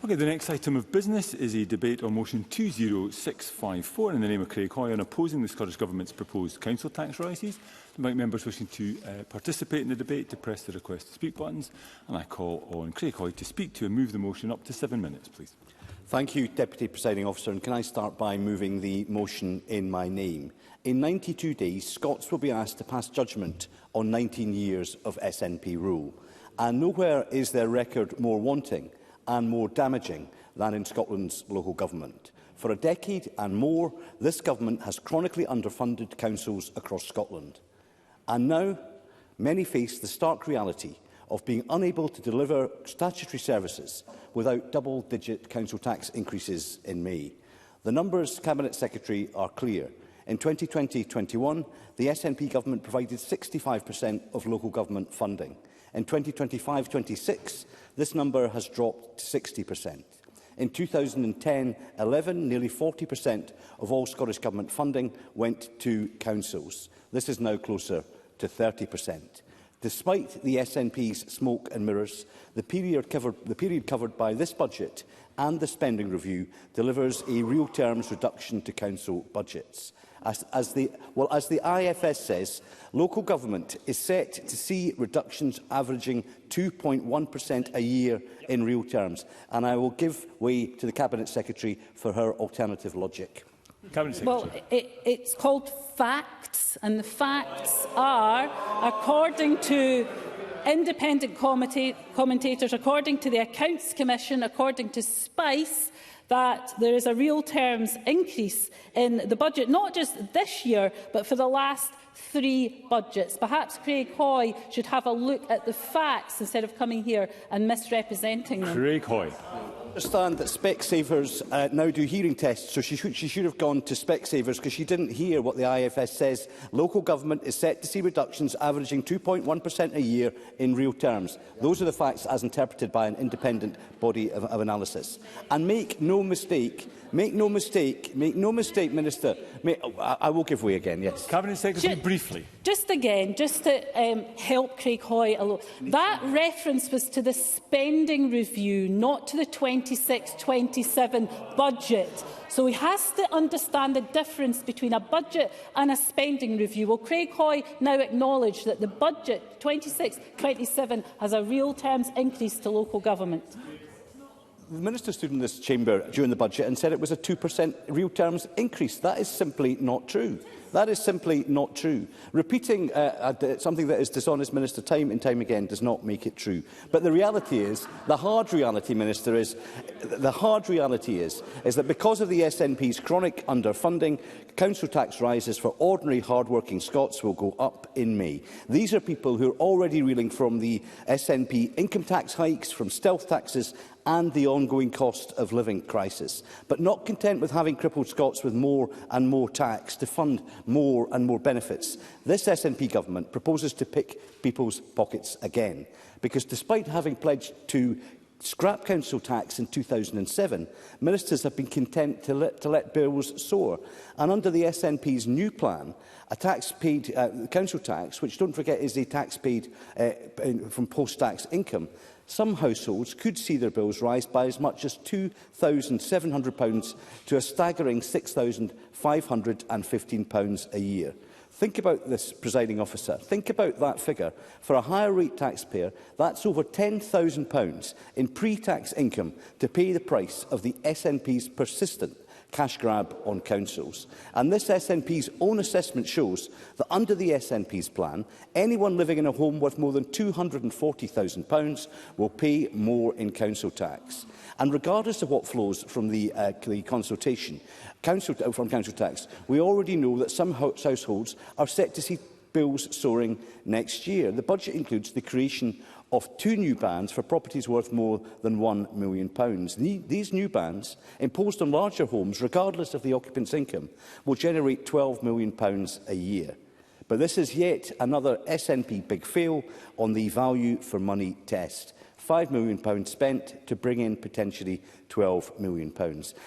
Okay, the next item of business is a debate on motion 20654 in the name of Craig Hoy on opposing the Scottish Government's proposed council tax rises. Invite members wishing to participate in the debate to press the request to speak buttons, and I call on Craig Hoy to speak to and move the motion up to 7 minutes, please. Thank you, Deputy Presiding Officer, and can I start by moving the motion in my name? In 92 days, Scots will be asked to pass judgment on 19 years of SNP rule, and nowhere is their record more wanting and more damaging than in Scotland's local government. For a decade and more, this government has chronically underfunded councils across Scotland. And now, many face the stark reality of being unable to deliver statutory services without double-digit council tax increases in May. The numbers, Cabinet Secretary, are clear. In 2020-21, the SNP government provided 65% of local government funding. In 2025-26, this number has dropped to 60%. In 2010-11, nearly 40% of all Scottish Government funding went to councils. This is now closer to 30%. Despite the SNP's smoke and mirrors, the period covered by this budget and the spending review delivers a real terms reduction to council budgets. As the IFS says, local government is set to see reductions averaging 2.1% a year in real terms, and I will give way to the Cabinet Secretary for her alternative logic. Well, it's called facts, and the facts are, according to independent commentators, according to the Accounts Commission, according to SPICE, that there is a real terms increase in the budget, not just this year, but for the last 3 budgets. Perhaps Craig Hoy should have a look at the facts instead of coming here and misrepresenting them. Craig Hoy. I understand that Specsavers now do hearing tests, so she should have gone to Specsavers because she didn't hear what the IFS says. Local government is set to see reductions averaging 2.1% a year in real terms. Those are the facts as interpreted by an independent body of analysis. And make no mistake, Minister. I will give way again, yes. Cabinet Secretary, briefly. Just to help Craig Hoy a little. That reference was to the spending review, not to the 26-27 budget. So he has to understand the difference between a budget and a spending review. Will Craig Hoy now acknowledge that the budget 26-27 has a real terms increase to local government? The Minister stood in this chamber during the budget and said it was a 2% real terms increase. That is simply not true. That is simply not true. Repeating something that is dishonest, Minister, time and time again does not make it true. But the reality is, the hard reality, Minister, is that because of the SNP's chronic underfunding, council tax rises for ordinary hard-working Scots will go up in May. These are people who are already reeling from the SNP income tax hikes, from stealth taxes and the ongoing cost of living crisis. But not content with having crippled Scots with more and more tax to fund more and more benefits, this SNP government proposes to pick people's pockets again. Because despite having pledged to scrap council tax in 2007, ministers have been content to let bills soar. And under the SNP's new plan, a tax paid, council tax, which don't forget is a tax paid from post-tax income, some households could see their bills rise by as much as £2,700 to a staggering £6,515 a year. Think about this, Presiding Officer. Think about that figure. For a higher rate taxpayer, that's over £10,000 in pre-tax income to pay the price of the SNP's persistent cash grab on councils. And this SNP's own assessment shows that under the SNP's plan, anyone living in a home worth more than £240,000 will pay more in council tax. And regardless of what flows from the consultation from council tax, we already know that some households are set to see bills soaring next year. The budget includes the creation of 2 new bans for properties worth more than £1 million. These new bans, imposed on larger homes, regardless of the occupant's income, will generate £12 million a year. But this is yet another SNP big fail on the value for money test. £5 million spent to bring in potentially £12 million.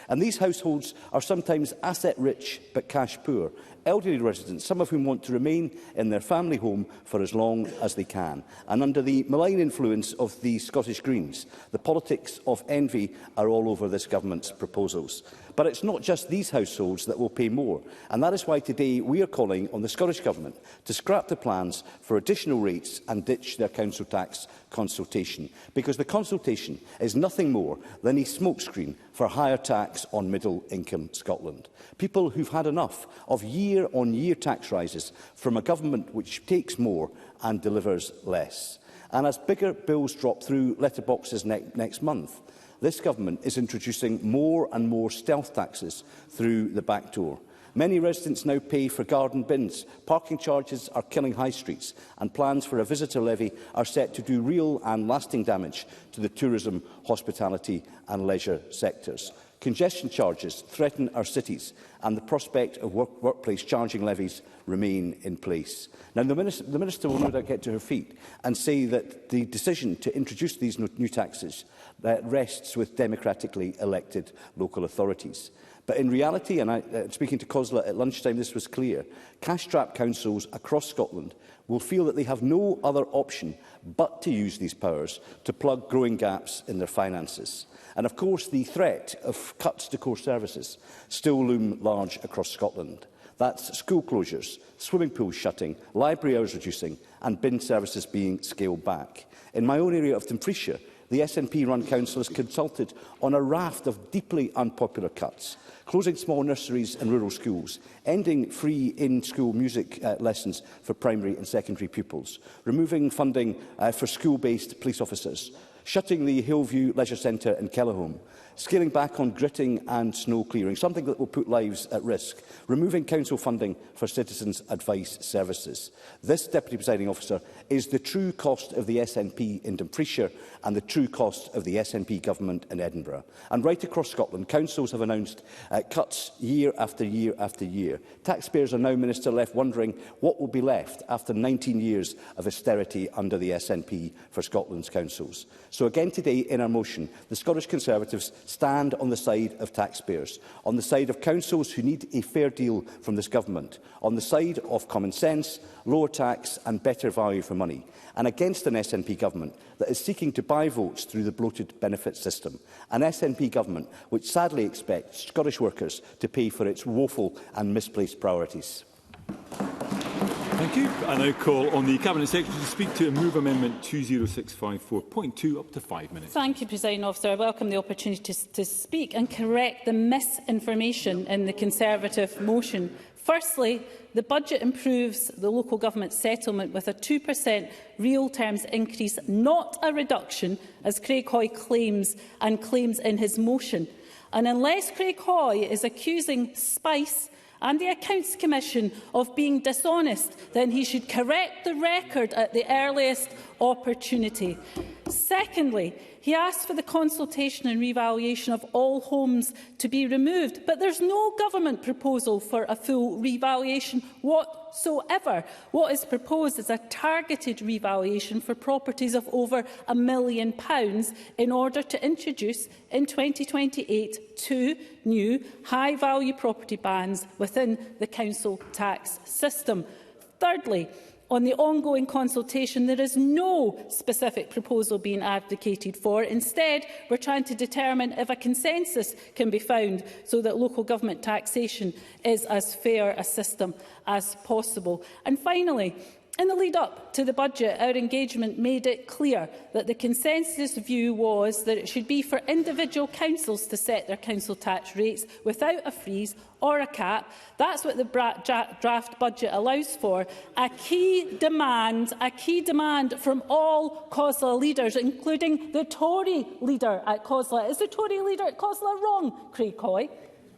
And these households are sometimes asset-rich but cash-poor, elderly residents, some of whom want to remain in their family home for as long as they can. And under the malign influence of the Scottish Greens, the politics of envy are all over this government's proposals. But it's not just these households that will pay more, and that is why today we are calling on the Scottish Government to scrap the plans for additional rates and ditch their council tax consultation, because the consultation is nothing more than a smokescreen for higher tax on middle-income Scotland. People who've had enough of year-on-year tax rises from a government which takes more and delivers less. And as bigger bills drop through letterboxes next month, this government is introducing more and more stealth taxes through the back door. Many residents now pay for garden bins, parking charges are killing high streets, and plans for a visitor levy are set to do real and lasting damage to the tourism, hospitality and leisure sectors. Congestion charges threaten our cities, and the prospect of workplace charging levies remain in place. Now, the Minister will no doubt get to her feet and say that the decision to introduce these new taxes rests with democratically elected local authorities. But in reality, and speaking to COSLA at lunchtime, this was clear, cash-strapped councils across Scotland will feel that they have no other option but to use these powers to plug growing gaps in their finances. And of course, the threat of cuts to core services still loom large across Scotland. That's school closures, swimming pools shutting, library hours reducing and bin services being scaled back. In my own area of Dumfriesshire, the SNP-run council has consulted on a raft of deeply unpopular cuts, closing small nurseries and rural schools, ending free in-school music lessons for primary and secondary pupils, removing funding for school-based police officers, shutting the Hillview Leisure Centre in Kellerholm, scaling back on gritting and snow clearing, something that will put lives at risk, removing council funding for citizens' advice services. This, Deputy Presiding Officer, is the true cost of the SNP in Dumfriesshire and the true cost of the SNP government in Edinburgh. And right across Scotland, councils have announced cuts year after year after year. Taxpayers are now, Minister, left wondering what will be left after 19 years of austerity under the SNP for Scotland's councils. So again today, in our motion, the Scottish Conservatives stand on the side of taxpayers, on the side of councils who need a fair deal from this government, on the side of common sense, lower tax and better value for money, and against an SNP government that is seeking to buy votes through the bloated benefit system, an SNP government which sadly expects Scottish workers to pay for its woeful and misplaced priorities. Thank you. I now call on the Cabinet Secretary to speak to and move Amendment 20654.2 up to 5 minutes. Thank you, Presiding Officer. I welcome the opportunity to speak and correct the misinformation in the Conservative motion. Firstly, the budget improves the local government settlement with a 2% real terms increase, not a reduction, as Craig Hoy claims in his motion. And unless Craig Hoy is accusing Spice and the Accounts Commission of being dishonest, then he should correct the record at the earliest opportunity. Secondly, he asked for the consultation and revaluation of all homes to be removed, but there's no government proposal for a full revaluation whatsoever. What is proposed is a targeted revaluation for properties of over £1 million in order to introduce in 2028 2 new high-value property bans within the council tax system. Thirdly, on the ongoing consultation, there is no specific proposal being advocated for. Instead, we're trying to determine if a consensus can be found so that local government taxation is as fair a system as possible. And finally, in the lead-up to the budget, our engagement made it clear that the consensus view was that it should be for individual councils to set their council tax rates without a freeze or a cap. That's what the draft budget allows for. A key demand from all COSLA leaders, including the Tory leader at COSLA. Is the Tory leader at COSLA wrong, Craig Hoy?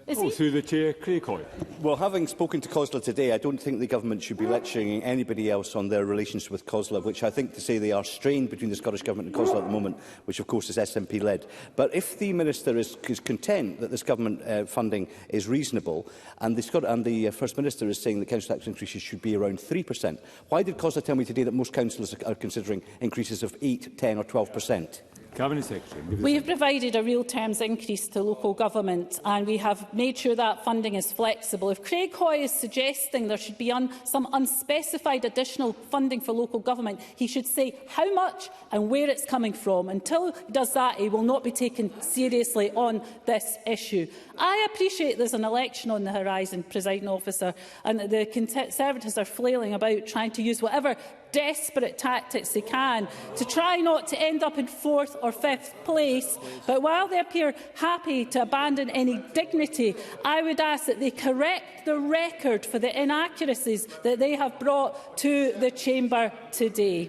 Through the Chair, Craig Hoy. Well, having spoken to COSLA today, I don't think the government should be lecturing anybody else on their relations with COSLA, which I think to say they are strained between the Scottish Government and COSLA at the moment, which of course is SNP-led. But if the Minister is content that this government funding is reasonable, and the First Minister is saying that council tax increases should be around 3%, why did COSLA tell me today that most councillors are considering increases of 8, 10 or 12%? Cabinet Secretary. We have provided a real terms increase to local government, and we have made sure that funding is flexible. If Craig Hoy is suggesting there should be some unspecified additional funding for local government, he should say how much and where it's coming from. Until he does that, he will not be taken seriously on this issue. I appreciate there's an election on the horizon, Presiding Officer, and that the Conservatives are flailing about trying to use whatever desperate tactics they can to try not to end up in 4th or 5th place. But while they appear happy to abandon any dignity, I would ask that they correct the record for the inaccuracies that they have brought to the Chamber today.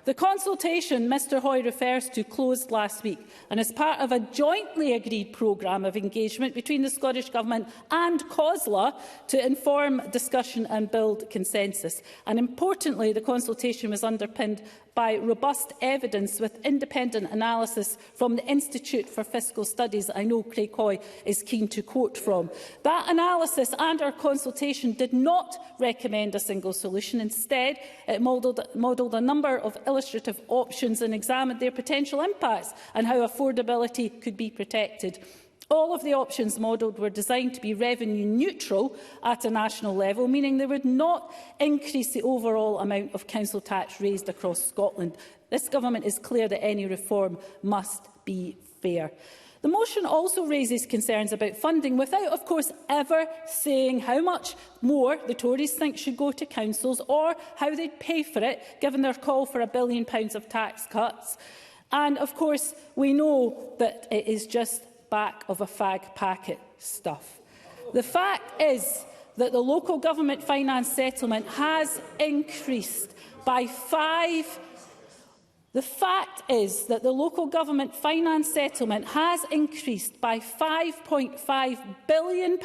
The consultation Mr Hoy refers to closed last week and is part of a jointly agreed programme of engagement between the Scottish Government and COSLA to inform discussion and build consensus. And importantly, the consultation was underpinned by robust evidence with independent analysis from the Institute for Fiscal Studies I know Craig Hoy is keen to quote from. That analysis and our consultation did not recommend a single solution. Instead, it modelled a number of illustrative options and examined their potential impacts and how affordability could be protected. All of the options modelled were designed to be revenue neutral at a national level, meaning they would not increase the overall amount of council tax raised across Scotland. This government is clear that any reform must be fair. The motion also raises concerns about funding without, of course, ever saying how much more the Tories think should go to councils or how they'd pay for it, given their call for £1 billion of tax cuts. And, of course, we know that it is just back of a fag packet stuff. The fact is that the local government finance settlement has increased by 5 The fact is that the local government finance settlement has increased by £5.5 billion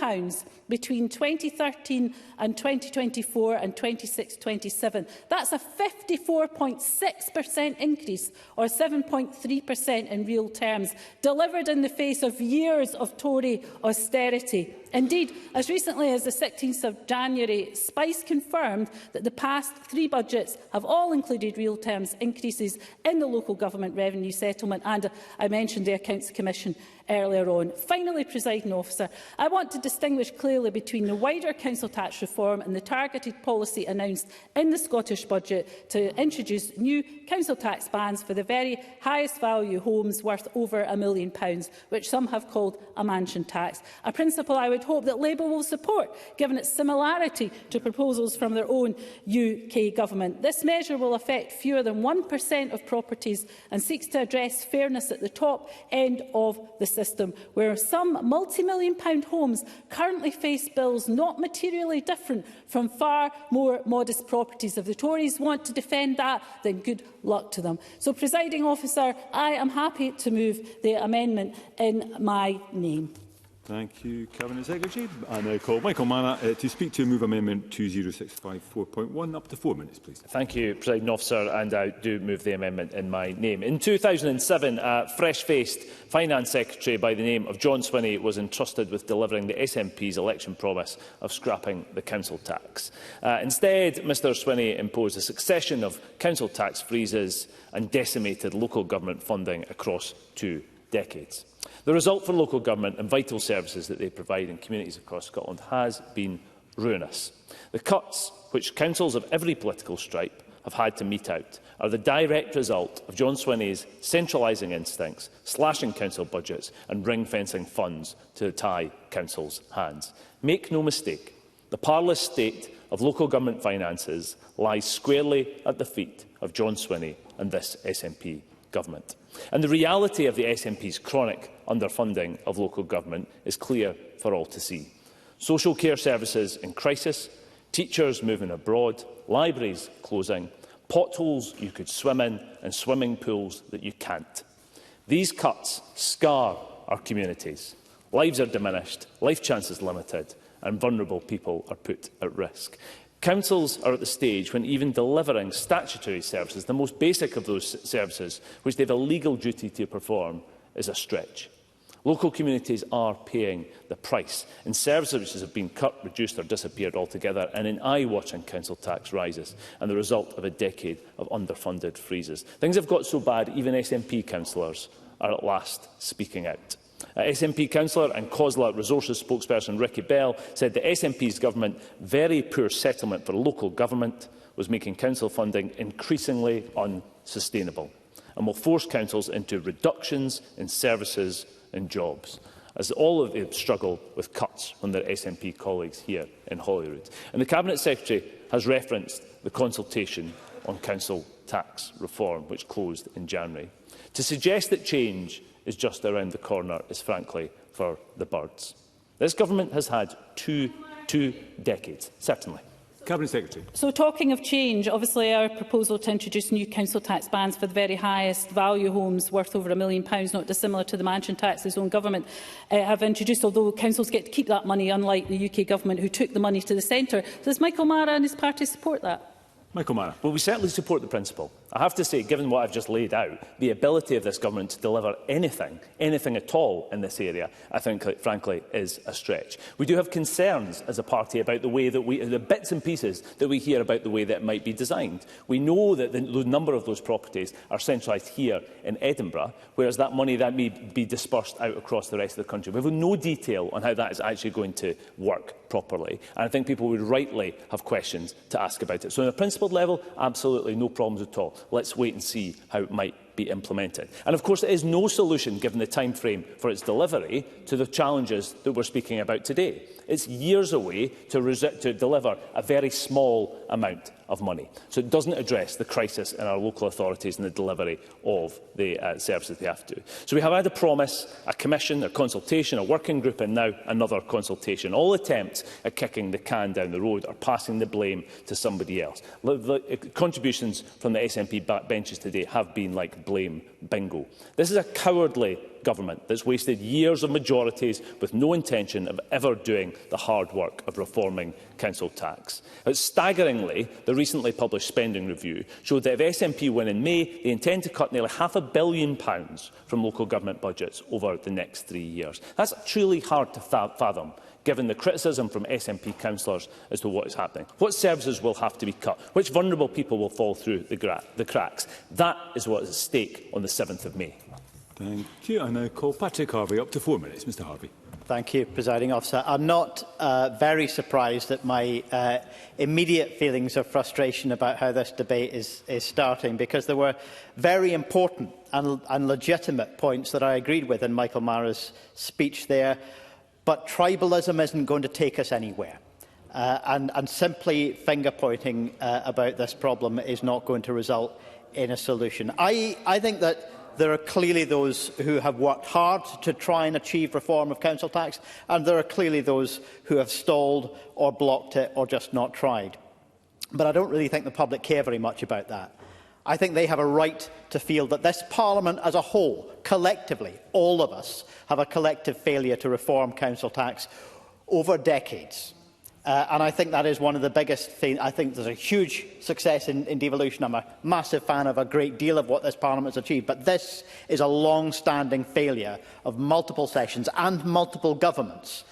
between 2013 and 2024 and 26-27. That's a 54.6% increase, or 7.3% in real terms, delivered in the face of years of Tory austerity. Indeed, as recently as the 16th of January, Spice confirmed that the past 3 budgets have all included real terms increases in the local government revenue settlement, and I mentioned the Accounts Commission earlier on. Finally, Presiding Officer, I want to distinguish clearly between the wider council tax reform and the targeted policy announced in the Scottish Budget to introduce new council tax bands for the very highest value homes worth over £1 million, which some have called a mansion tax, a principle I would hope that Labour will support, given its similarity to proposals from their own UK government. This measure will affect fewer than 1% of properties and seeks to address fairness at the top end of the system, where some multi-million-pound homes currently face bills not materially different from far more modest properties. If the Tories want to defend that, then good luck to them. So, Presiding Officer, I am happy to move the amendment in my name. Thank you, Cabinet Secretary. I now call Michael Manna to speak to move Amendment 20654.1. Up to 4 minutes, please. Thank you, Presiding Officer, and I do move the amendment in my name. In 2007, a fresh-faced Finance Secretary by the name of John Swinney was entrusted with delivering the SNP's election promise of scrapping the council tax. Instead, Mr Swinney imposed a succession of council tax freezes and decimated local government funding across 2 decades. The result for local government and vital services that they provide in communities across Scotland has been ruinous. The cuts, which councils of every political stripe have had to mete out, are the direct result of John Swinney's centralising instincts, slashing council budgets and ring-fencing funds to tie councils' hands. Make no mistake, the parlous state of local government finances lies squarely at the feet of John Swinney and this SNP government. And the reality of the SNP's chronic underfunding of local government is clear for all to see. Social care services in crisis, teachers moving abroad, libraries closing, potholes you could swim in and swimming pools that you can't. These cuts scar our communities. Lives are diminished, life chances limited, and vulnerable people are put at risk. Councils are at the stage when even delivering statutory services, the most basic of those services, which they have a legal duty to perform, is a stretch. Local communities are paying the price in services have been cut, reduced or disappeared altogether, and in eye-watching council tax rises, and the result of a decade of underfunded freezes. Things have got so bad, even SNP councillors are at last speaking out. SNP councillor and COSLA Resources spokesperson Ricky Bell said the SNP's government very poor settlement for local government was making council funding increasingly unsustainable and will force councils into reductions in services and jobs, as all of them struggle with cuts from their SNP colleagues here in Holyrood. And the Cabinet Secretary has referenced the consultation on council tax reform, which closed in January. To suggest that change is just around the corner is frankly for the birds. This government has had two decades, certainly. Cabinet Secretary. So, talking of change, obviously our proposal to introduce new council tax bands for the very highest value homes worth over £1 million, not dissimilar to the mansion tax his own government have introduced, although councils get to keep that money, unlike the UK government who took the money to the centre. Does Michael Mara and his party support that? Michael Mara. Well, we certainly support the principle. I have to say, given what I've just laid out, the ability of this government to deliver anything at all in this area, I think, frankly, is a stretch. We do have concerns as a party about the way that the bits and pieces that we hear about the way that it might be designed. We know that the number of those properties are centralised here in Edinburgh, whereas that money that may be dispersed out across the rest of the country. We have no detail on how that is actually going to work properly, and I think people would rightly have questions to ask about it. So on a principled level, absolutely no problems at all. Let's wait and see how it might be implemented. And of course, it is no solution, given the time frame for its delivery, to the challenges that we're speaking about today. It's years away to deliver a very small amount of money. So it doesn't address the crisis in our local authorities and the delivery of the services they have to. So we have had a promise, a commission, a consultation, a working group, and now another consultation. All attempts at kicking the can down the road or passing the blame to somebody else. The contributions from the SNP backbenches today have been like blame bingo. This is a cowardly government that's wasted years of majorities with no intention of ever doing the hard work of reforming council tax. Staggeringly, the recently published spending review showed that if SNP win in May, they intend to cut nearly £500 million from local government budgets over the next 3 years. That's truly hard to fathom, given the criticism from SNP councillors as to what is happening. What services will have to be cut? Which vulnerable people will fall through the cracks? That is what is at stake on the 7th of May. Thank you. I now call Patrick Harvey. Up to 4 minutes. Mr Harvey. Thank you, Presiding Officer. I'm not very surprised at my immediate feelings of frustration about how this debate is starting, because there were very important and legitimate points that I agreed with in Michael Mara's speech there. But tribalism isn't going to take us anywhere. And simply finger-pointing about this problem is not going to result in a solution. I think that there are clearly those who have worked hard to try and achieve reform of council tax, and there are clearly those who have stalled or blocked it or just not tried. But I don't really think the public care very much about that. I think they have a right to feel that this Parliament as a whole, collectively, all of us, have a collective failure to reform council tax over decades. And I think that is one of the biggest things. I think there's a huge success in devolution. I'm a massive fan of a great deal of what this Parliament has achieved. But this is a long-standing failure of multiple sessions and multiple governments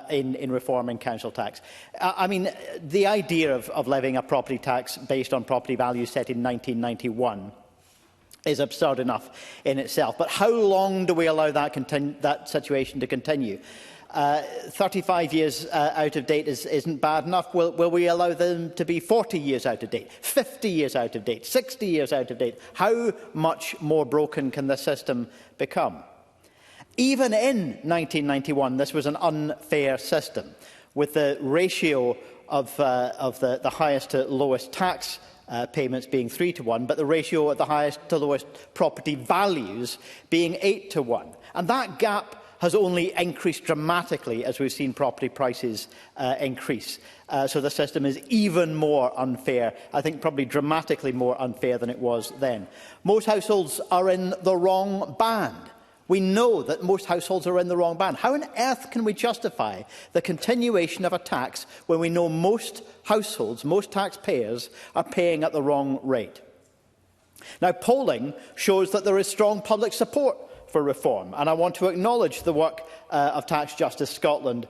in reforming council tax. I mean, the idea of levying a property tax based on property values set in 1991 is absurd enough in itself. But how long do we allow that situation to continue? 35 years out of date isn't bad enough. Will we allow them to be 40 years out of date, 50 years out of date, 60 years out of date? How much more broken can the system become? Even in 1991, this was an unfair system, with the ratio of the highest to lowest tax payments being 3 to 1, but the ratio of the highest to lowest property values being 8 to 1. And that gap has only increased dramatically as we've seen property prices increase. So the system is even more unfair, I think probably dramatically more unfair than it was then. Most households are in the wrong band. We know that most households are in the wrong band. How on earth can we justify the continuation of a tax when we know most households, most taxpayers, are paying at the wrong rate? Now, polling shows that there is strong public support for reform. And I want to acknowledge the work of Tax Justice Scotland,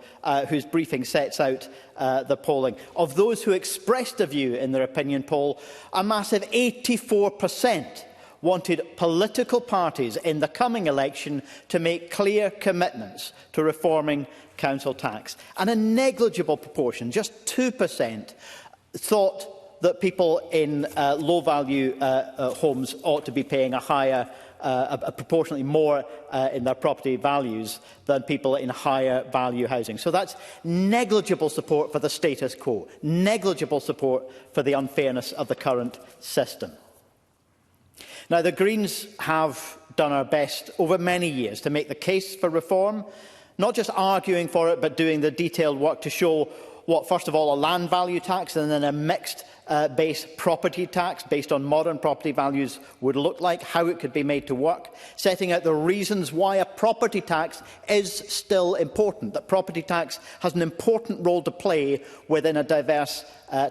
whose briefing sets out the polling. Of those who expressed a view in their opinion poll, a massive 84% wanted political parties in the coming election to make clear commitments to reforming council tax. And a negligible proportion, just 2%, thought that people in low-value homes ought to be paying a proportionately more in their property values than people in higher value housing. So that's negligible support for the status quo, negligible support for the unfairness of the current system. Now, the Greens have done our best over many years to make the case for reform, not just arguing for it, but doing the detailed work to show what, first of all, a land value tax and then a mixed base property tax based on modern property values would look like, how it could be made to work, setting out the reasons why a property tax is still important, that property tax has an important role to play within a diverse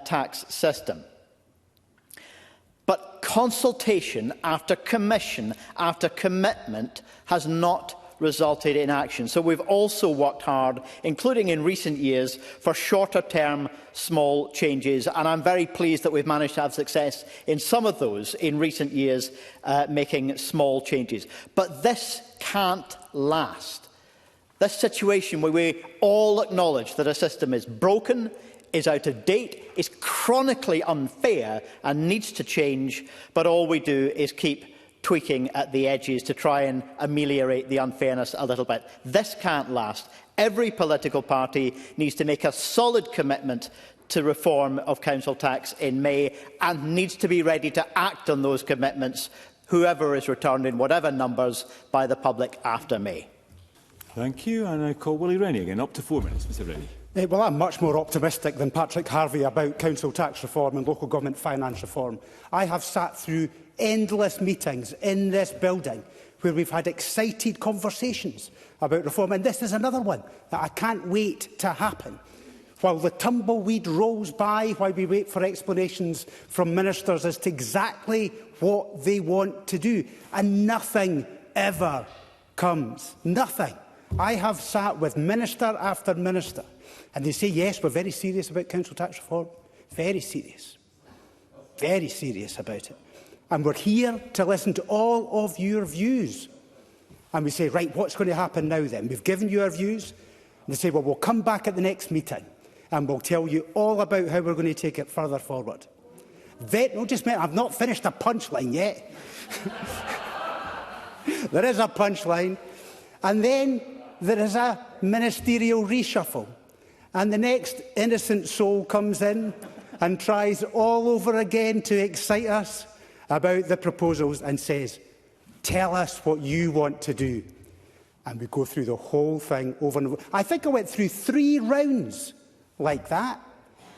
tax system. But consultation after commission after commitment has not resulted in action. So we've also worked hard, including in recent years, for shorter-term small changes. And I'm very pleased that we've managed to have success in some of those in recent years, making small changes. But this can't last. This situation where we all acknowledge that a system is broken, is out of date, is chronically unfair and needs to change, but all we do is keep tweaking at the edges to try and ameliorate the unfairness a little bit. This can't last. Every political party needs to make a solid commitment to reform of council tax in May and needs to be ready to act on those commitments, whoever is returned in whatever numbers, by the public after May. Thank you. And I call Willie Rennie again. Up to 4 minutes, Mr Rennie. Well, I'm much more optimistic than Patrick Harvie about council tax reform and local government finance reform. I have sat through endless meetings in this building where we've had excited conversations about reform, and this is another one that I can't wait to happen. While the tumbleweed rolls by, while we wait for explanations from ministers as to exactly what they want to do, and nothing ever comes. Nothing. I have sat with minister after minister, and they say, yes, we're very serious about council tax reform. Very serious. Very serious about it. And we're here to listen to all of your views. And we say, right, what's going to happen now then? We've given you our views. And they say, well, we'll come back at the next meeting and we'll tell you all about how we're going to take it further forward. No, just a minute, I've not finished a punchline yet. There is a punchline. And then there is a ministerial reshuffle. And the next innocent soul comes in and tries all over again to excite us about the proposals and says, tell us what you want to do. And we go through the whole thing over and over. I think I went through 3 rounds like that.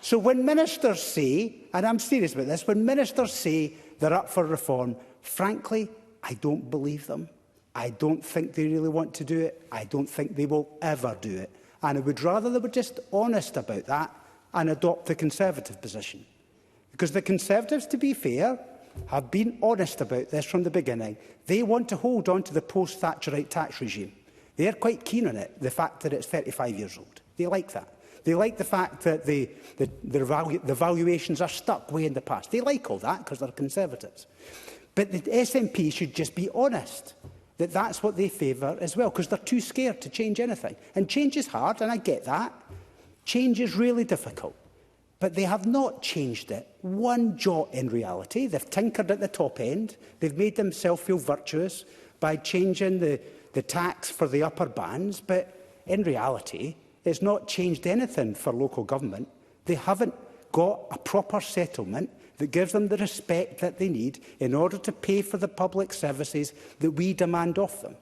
So when ministers say, and I'm serious about this, when ministers say they're up for reform, frankly, I don't believe them. I don't think they really want to do it. I don't think they will ever do it. And I would rather they were just honest about that and adopt the Conservative position. Because the Conservatives, to be fair, have been honest about this from the beginning. They want to hold on to the post-Thatcherite tax regime. They're quite keen on it, the fact that it's 35 years old. They like that. They like the fact that the valuations are stuck way in the past. They like all that because they're Conservatives. But the SNP should just be honest that that's what they favour as well, because they're too scared to change anything. And change is hard, and I get that. Change is really difficult. But they have not changed it one jot in reality. They've tinkered at the top end. They've made themselves feel virtuous by changing the tax for the upper bands. But in reality, it's not changed anything for local government. They haven't got a proper settlement that gives them the respect that they need in order to pay for the public services that we demand of them.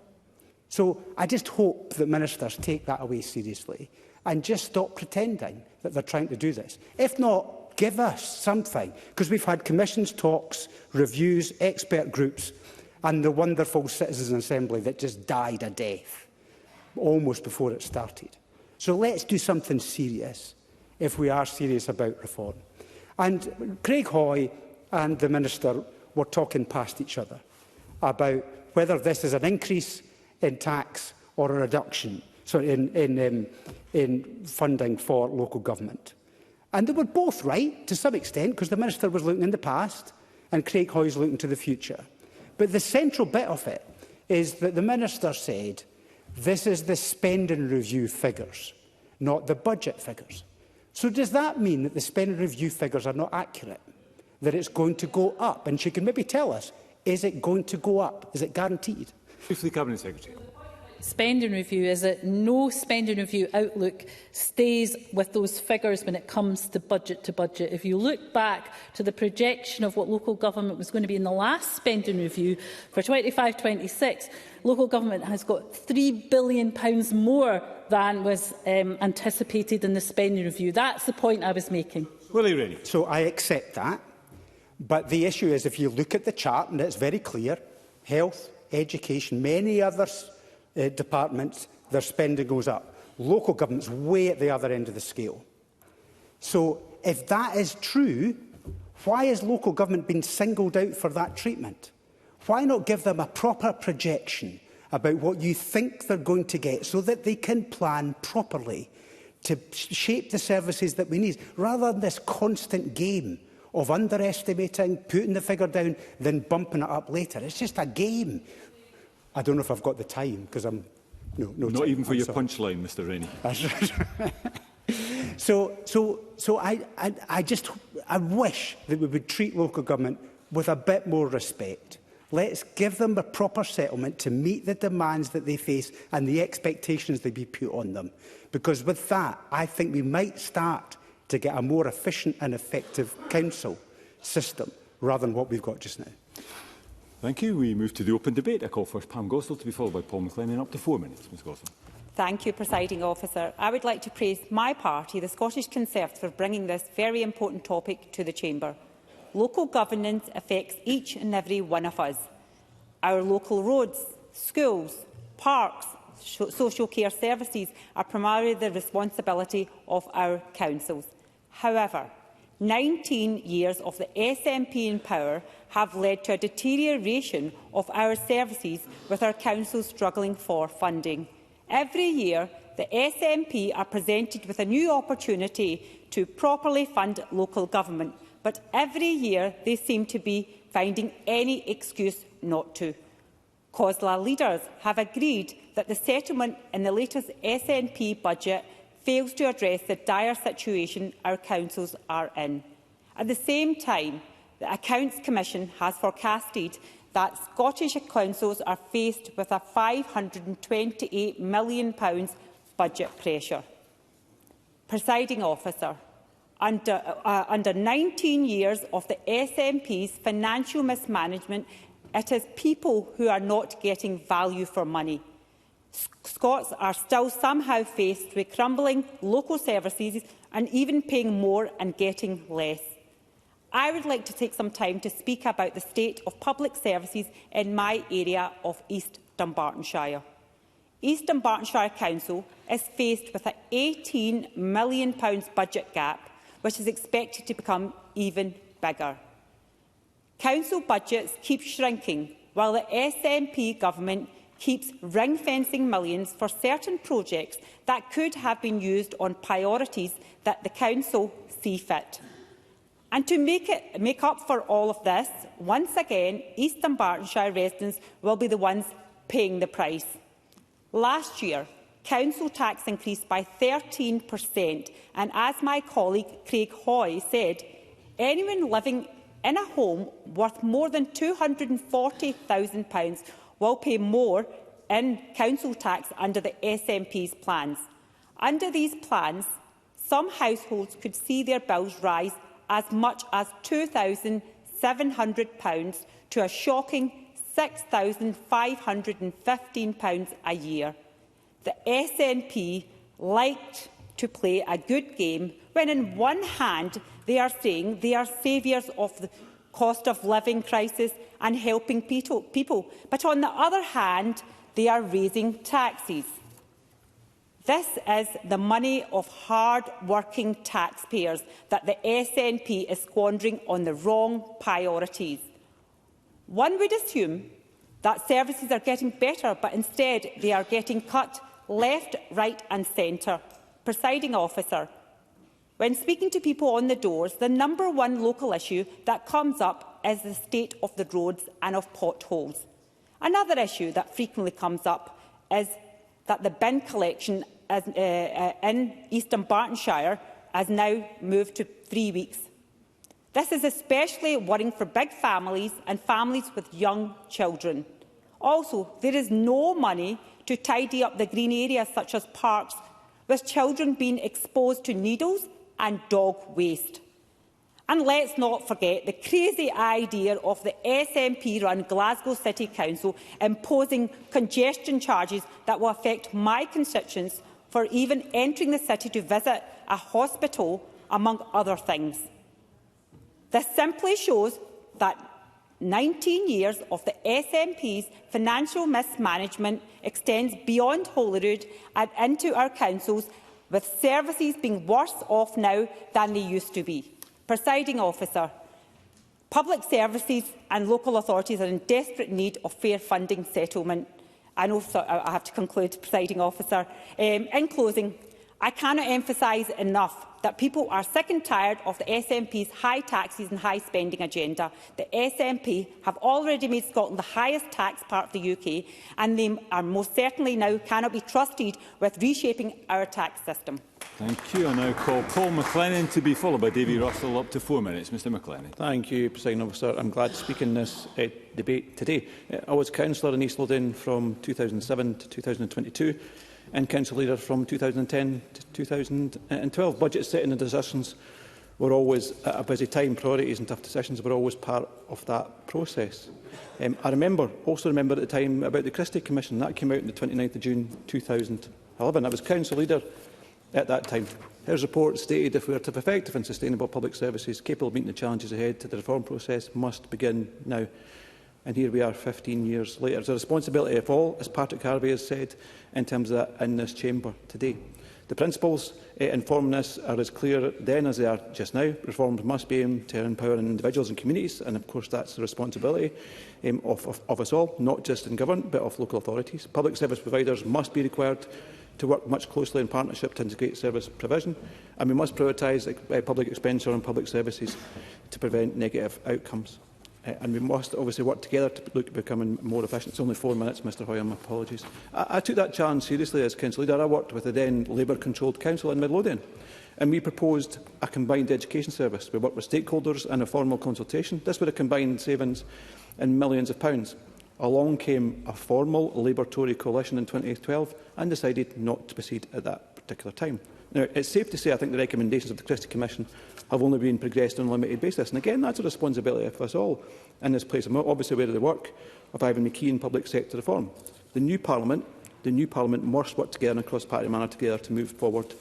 So I just hope that ministers take that away seriously and just stop pretending that they're trying to do this. If not, give us something, because we've had commissions, talks, reviews, expert groups, and the wonderful Citizens' Assembly that just died a death almost before it started. So let's do something serious if we are serious about reform. And Craig Hoy and the Minister were talking past each other about whether this is an increase in tax or a reduction in funding for local government. And they were both right to some extent, because the Minister was looking in the past and Craig Hoy is looking to the future. But the central bit of it is that the Minister said, this is the spending review figures, not the budget figures. So does that mean that the spending review figures are not accurate? That it's going to go up? And she can maybe tell us, is it going to go up? Is it guaranteed? Briefly, Cabinet Secretary. Spending review is that no spending review outlook stays with those figures when it comes to budget. If you look back to the projection of what local government was going to be in the last spending review for 25-26, local government has got £3 billion more than was anticipated in the spending review. That's the point I was making. Willie Rennie. So I accept that. But the issue is, if you look at the chart, and it's very clear, health, education, many others departments, their spending goes up. Local government's way at the other end of the scale. So if that is true, why has local government been singled out for that treatment? Why not give them a proper projection about what you think they're going to get, so that they can plan properly to shape the services that we need, rather than this constant game of underestimating, putting the figure down, then bumping it up later? It's just a game. I don't know if I've got the time, because I'm... No Not time. even for your punchline, Mr Rennie. So I wish that we would treat local government with a bit more respect. Let's give them a proper settlement to meet the demands that they face and the expectations that be put on them. Because with that, I think we might start to get a more efficient and effective council system, rather than what we've got just now. Thank you. We move to the open debate. I call first Pam Gosling, to be followed by Paul McLennan. Up to 4 minutes, Ms Gosling. Thank you, Presiding Officer. I would like to praise my party, the Scottish Conservatives, for bringing this very important topic to the Chamber. Local governance affects each and every one of us. Our local roads, schools, parks, social care services are primarily the responsibility of our councils. However, 19 years of the SNP in power have led to a deterioration of our services, with our councils struggling for funding. Every year, the SNP are presented with a new opportunity to properly fund local government, but every year they seem to be finding any excuse not to. COSLA leaders have agreed that the settlement in the latest SNP budget fails to address the dire situation our councils are in. At the same time, the Accounts Commission has forecasted that Scottish councils are faced with a £528 million budget pressure. Presiding Officer, under 19 years of the SNP's financial mismanagement, it is people who are not getting value for money. Scots are still somehow faced with crumbling local services and even paying more and getting less. I would like to take some time to speak about the state of public services in my area of East Dunbartonshire. East Dunbartonshire Council is faced with an £18 million budget gap, which is expected to become even bigger. Council budgets keep shrinking, while the SNP government keeps ring-fencing millions for certain projects that could have been used on priorities that the council see fit. And to make up for all of this, once again, East Dunbartonshire residents will be the ones paying the price. Last year, council tax increased by 13%, and as my colleague Craig Hoy said, anyone living in a home worth more than £240,000 will pay more in council tax under the SNP's plans. Under these plans, some households could see their bills rise as much as £2,700 to a shocking £6,515 a year. The SNP liked to play a good game when, on one hand, they are saying they are saviours of the cost of living crisis and helping people, but on the other hand, they are raising taxes. This is the money of hard-working taxpayers that the SNP is squandering on the wrong priorities. One would assume that services are getting better, but instead they are getting cut left, right and centre. Presiding Officer, when speaking to people on the doors, the #1 local issue that comes up is the state of the roads and of potholes. Another issue that frequently comes up is that the bin collection in Eastern Bartonshire has now moved to 3 weeks. This is especially worrying for big families and families with young children. Also, there is no money to tidy up the green areas such as parks, with children being exposed to needles and dog waste. And let's not forget the crazy idea of the SNP-run Glasgow City Council imposing congestion charges that will affect my constituents for even entering the city to visit a hospital, among other things. This simply shows that 19 years of the SNP's financial mismanagement extends beyond Holyrood and into our councils, with services being worse off now than they used to be. Presiding Officer, public services and local authorities are in desperate need of fair funding settlement. I have to conclude, Presiding Officer. In closing, I cannot emphasise enough that people are sick and tired of the SNP's high taxes and high spending agenda. The SNP have already made Scotland the highest tax part of the UK, and they are most certainly now cannot be trusted with reshaping our tax system. Thank you. I now call Paul McLennan to be followed by Davy Russell. Up to 4 minutes. Mr McLennan. Thank you, Presiding Officer. I'm glad to speak in this debate today. I was councillor in East Lothian from 2007 to 2022 and council leader from 2010 to 2012. Budget setting and decisions were always at a busy time. Priorities and tough decisions were always part of that process. I also remember at the time about the Christie Commission. That came out on the 29th of June 2011. I was council leader at that time. His report stated if we are to have effective and sustainable public services capable of meeting the challenges ahead, the reform process must begin now. And here we are 15 years later. It's a responsibility of all, as Patrick Harvey has said, in terms of that in this chamber today. The principles informing this are as clear then as they are just now. Reforms must be aimed to empower individuals and communities, and of course that's the responsibility of us all, not just in government but of local authorities. Public service providers must be required to work much closely in partnership to integrate service provision, and we must prioritise public expenditure on public services to prevent negative outcomes. And we must obviously work together to look at becoming more efficient. It's only 4 minutes, Mr Hoyle, my apologies. I took that challenge seriously as council leader. I worked with the then Labour-controlled council in Midlothian, and we proposed a combined education service. We worked with stakeholders in a formal consultation. This would have combined savings in millions of pounds. Along came a formal Labour-Tory coalition in 2012 and decided not to proceed at that particular time. Now, it's safe to say I think the recommendations of the Christie Commission have only been progressed on a limited basis. And again, that's a responsibility of us all in this place. I'm obviously aware of the work of Ivan McKee in public sector reform. The new Parliament must work together in a cross-party manner together to move forward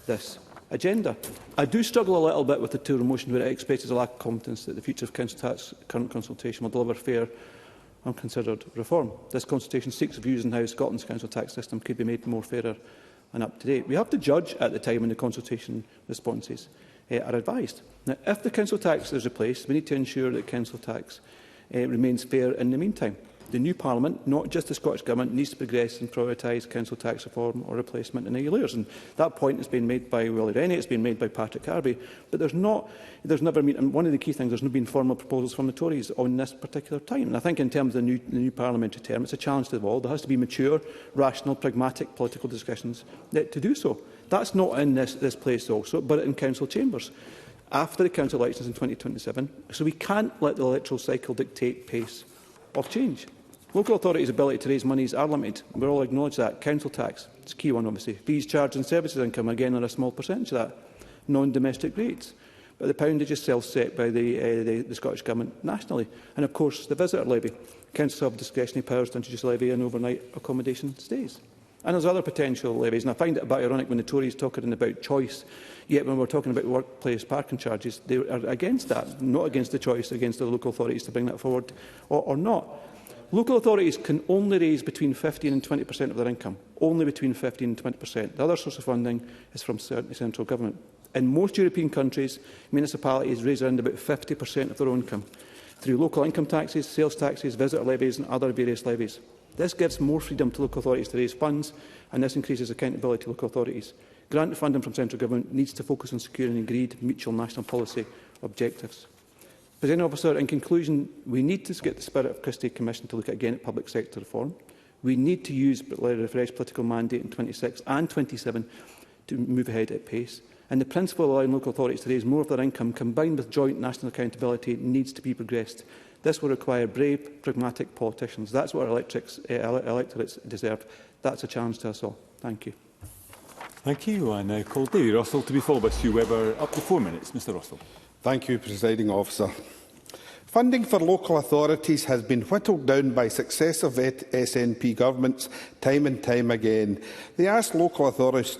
this agenda. I do struggle a little bit with the Tory motion where it expresses a lack of confidence that the future of council tax current consultation will deliver fair and considered reform. This consultation seeks views on how Scotland's council tax system could be made more fairer and up to date. We have to judge at the time when the consultation responses are advised. Now, if the council tax is replaced, we need to ensure that council tax remains fair in the meantime. The new Parliament, not just the Scottish Government, needs to progress and prioritise council tax reform or replacement in the years. And that point has been made by Willie Rennie, it's been made by Patrick Harvey, but there's never been, and one of the key things, there's not been formal proposals from the Tories on this particular time. And I think in terms of the new parliamentary term, it's a challenge to the wall. There has to be mature, rational, pragmatic political discussions to do so. That's not in this place also, but in council chambers after the council elections in 2027. So we can't let the electoral cycle dictate pace of change. Local authorities' ability to raise monies are limited. We all acknowledge that. Council tax, it's a key one obviously. Fees, charges and services income, again, are a small percentage of that. Non-domestic rates. But the poundage is self-set by the Scottish Government nationally. And of course, the visitor levy. Councils have discretionary powers to introduce a levy on overnight accommodation stays. And there's other potential levies. And I find it a bit ironic when the Tories talk about choice, yet when we're talking about workplace parking charges, they are against that, not against the choice, against the local authorities to bring that forward or not. Local authorities can only raise between 15% and 20% of their income, only between 15% and 20%. The other source of funding is from central government. In most European countries, municipalities raise around about 50% of their own income. through local income taxes, sales taxes, visitor levies and other various levies. This gives more freedom to local authorities to raise funds, and this increases accountability to local authorities. Grant funding from central government needs to focus on securing agreed mutual national policy objectives. Presiding Officer, in conclusion, we need to get the Spirit of Christie Commission to look again at public sector reform. We need to use the refreshed political mandate in 26 and 27 to move ahead at pace. And the principle of allowing local authorities to raise more of their income, combined with joint national accountability, needs to be progressed. This will require brave, pragmatic politicians. That's what our electorates deserve. That's a challenge to us all. Thank you. Thank you. I now call David Russell to be followed by Sue Webber. Up to 4 minutes. Mr Russell. Thank you, Presiding Officer. Funding for local authorities has been whittled down by successive SNP governments time and time again. They ask local authorities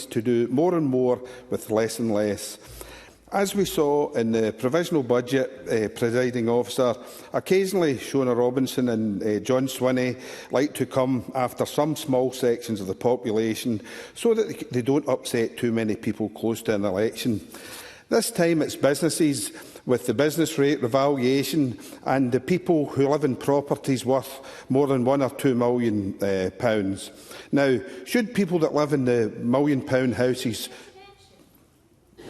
to do more and more with less and less. As we saw in the provisional budget, Presiding Officer, occasionally Shona Robinson and John Swinney like to come after some small sections of the population so that they don't upset too many people close to an election. This time it's businesses with the business rate revaluation and the people who live in properties worth more than £1 or £2 million. Now, should people that live in the £1 million houses...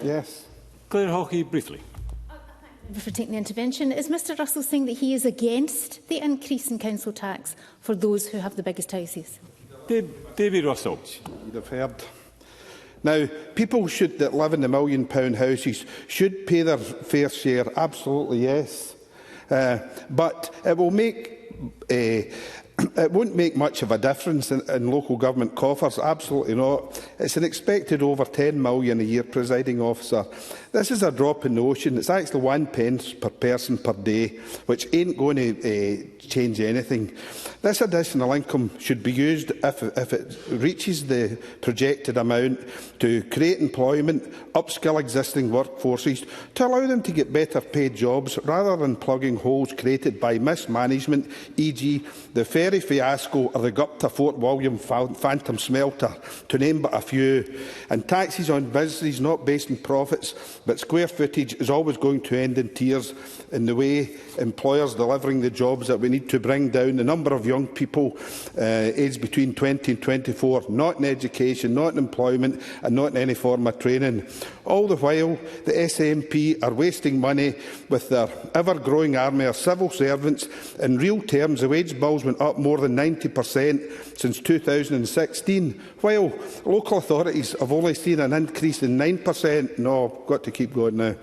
Yes. Claire Hawkey, briefly. Thank you for taking the intervention. Is Mr Russell saying that he is against the increase in council tax for those who have the biggest houses? David Russell. You'd have heard. Now, people that live in the £1 million houses should pay their fair share, absolutely yes. But it will make it won't make much of a difference in local government coffers, absolutely not. It's an expected over £10 million a year, Presiding Officer. This is a drop in the ocean. It's actually 1 pence per person per day, which ain't going to change anything. This additional income should be used, if it reaches the projected amount, to create employment, upskill existing workforces, to allow them to get better paid jobs, rather than plugging holes created by mismanagement, e.g. the ferry fiasco or the Gupta Fort William Phantom Smelter, to name but a few. And taxes on businesses not based on profits but square footage is always going to end in tears in the way employers delivering the jobs that we need to bring down the number of young people aged between 20 and 24, not in education, not in employment and not in any form of training. All the while, the SNP are wasting money with their ever-growing army of civil servants. In real terms, the wage bills went up more than 90% since 2016, while local authorities have only seen an increase in 9%. No, I've got to keep going now.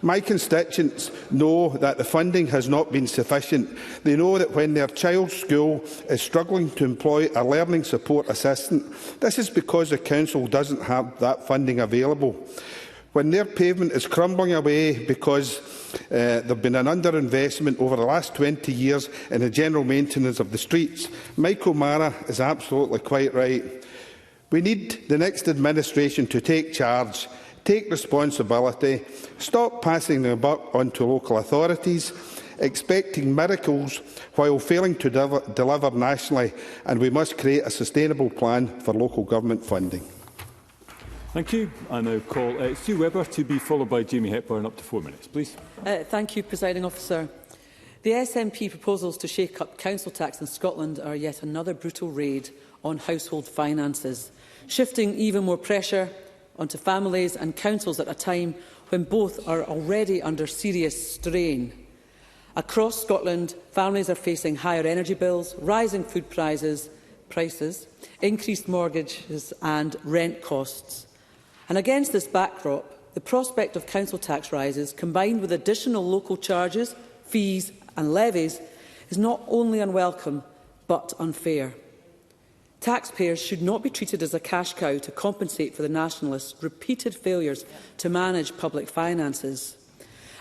My constituents know that the funding has not been sufficient. They know that when their child's school is struggling to employ a learning support assistant, this is because the council doesn't have that funding available. When their pavement is crumbling away because there has been an underinvestment over the last 20 years in the general maintenance of the streets, Michael Mara is absolutely quite right. We need the next administration to take charge, take responsibility, stop passing the buck on to local authorities, expecting miracles while failing to deliver nationally, and we must create a sustainable plan for local government funding. Thank you. I now call Sue Webber to be followed by Jamie Hepburn. Up to 4 minutes, please. Thank you, Presiding Officer. The SNP proposals to shake up council tax in Scotland are yet another brutal raid on household finances, shifting even more pressure onto families and councils at a time when both are already under serious strain. Across Scotland, families are facing higher energy bills, rising food prices, increased mortgages and rent costs. And against this backdrop, the prospect of council tax rises, combined with additional local charges, fees and levies, is not only unwelcome but unfair. Taxpayers should not be treated as a cash cow to compensate for the Nationalists' repeated failures to manage public finances.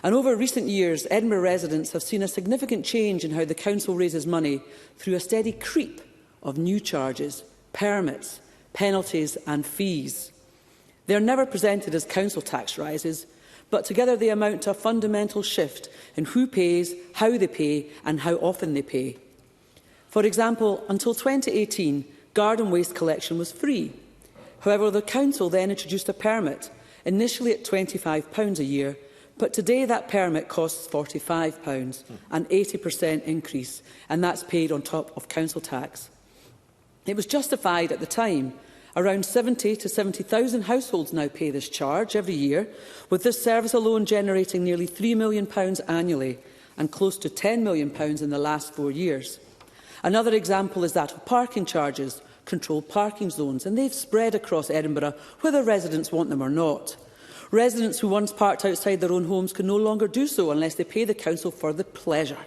And over recent years, Edinburgh residents have seen a significant change in how the council raises money through a steady creep of new charges, permits, penalties and fees. They are never presented as council tax rises, but together they amount to a fundamental shift in who pays, how they pay and how often they pay. For example, until 2018, garden waste collection was free. However, the council then introduced a permit, initially at £25 a year, But today that permit costs £45, an 80% increase, and that's paid on top of council tax. It was justified at the time. Around 70 to 70,000 households now pay this charge every year, with this service alone generating nearly £3 million annually and close to £10 million in the last 4 years. Another example is that of parking charges, controlled parking zones, and they've spread across Edinburgh, whether residents want them or not. Residents who once parked outside their own homes can no longer do so unless they pay the council for the pleasure.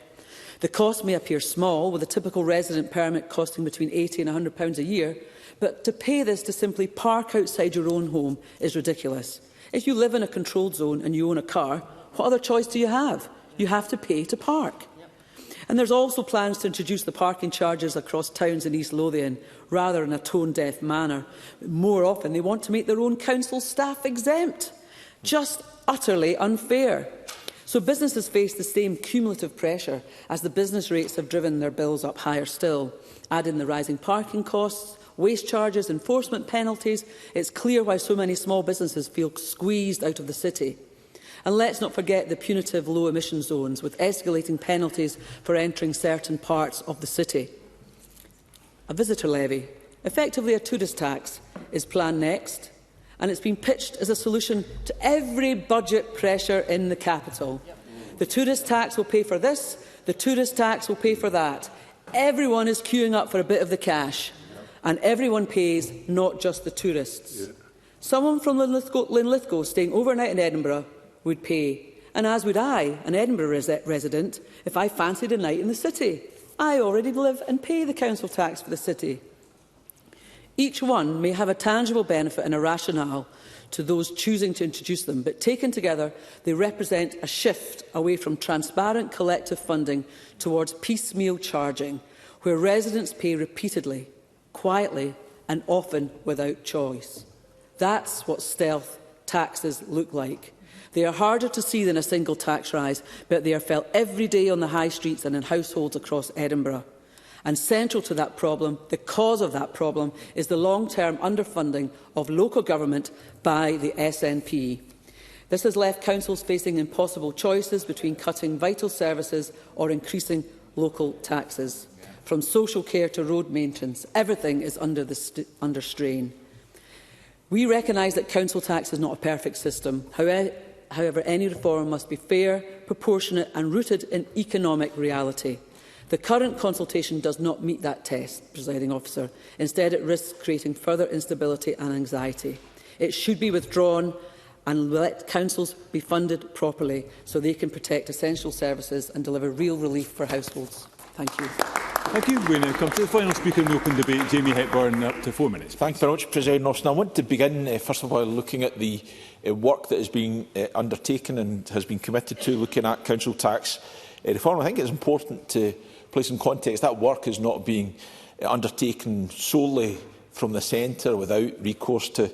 The cost may appear small, with a typical resident permit costing between £80 and £100 a year, but to pay this to simply park outside your own home is ridiculous. If you live in a controlled zone and you own a car, what other choice do you have? You have to pay to park. And there's also plans to introduce the parking charges across towns in East Lothian, rather in a tone-deaf manner. More often, they want to make their own council staff exempt. Just utterly unfair. So businesses face the same cumulative pressure as the business rates have driven their bills up higher still. Add in the rising parking costs, waste charges, enforcement penalties, it's clear why so many small businesses feel squeezed out of the city. And let's not forget the punitive low-emission zones, with escalating penalties for entering certain parts of the city. A visitor levy, effectively a tourist tax, is planned next, and it's been pitched as a solution to every budget pressure in the capital. The tourist tax will pay for this, the tourist tax will pay for that. Everyone is queuing up for a bit of the cash, and everyone pays, not just the tourists. Someone from Linlithgow staying overnight in Edinburgh would pay, and as would I, an Edinburgh resident, if I fancied a night in the city. I already live and pay the council tax for the city. Each one may have a tangible benefit and a rationale to those choosing to introduce them, but taken together, they represent a shift away from transparent collective funding towards piecemeal charging, where residents pay repeatedly, quietly and often without choice. That's what stealth taxes look like. They are harder to see than a single tax rise, but they are felt every day on the high streets and in households across Edinburgh. And central to that problem, the cause of that problem, is the long-term underfunding of local government by the SNP. This has left councils facing impossible choices between cutting vital services or increasing local taxes. From social care to road maintenance, everything is under strain. We recognise that council tax is not a perfect system. However, any reform must be fair, proportionate and rooted in economic reality. The current consultation does not meet that test, Presiding Officer. Instead, it risks creating further instability and anxiety. It should be withdrawn and let councils be funded properly so they can protect essential services and deliver real relief for households. Thank you. Thank you. We now come to the final speaker in the open debate, Jamie Hepburn, up to 4 minutes. Thank you very much, President Officer. I want to begin, first of all, looking at the work that is being undertaken and has been committed to looking at council tax reform. I think it's important to place in context that work is not being undertaken solely from the centre without recourse to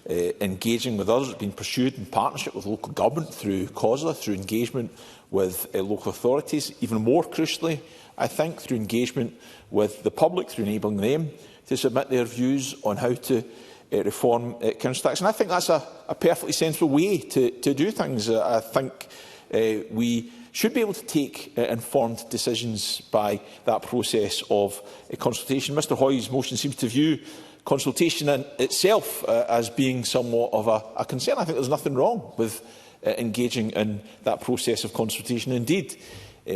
engaging with others. It's been pursued in partnership with local government through COSLA, through engagement with local authorities, even more crucially, I think, through engagement with the public, through enabling them to submit their views on how to reform council tax. And I think that's a perfectly sensible way to do things. I think we should be able to take informed decisions by that process of consultation. Mr Hoy's motion seems to view consultation in itself as being somewhat of a concern. I think there's nothing wrong with engaging in that process of consultation. Indeed,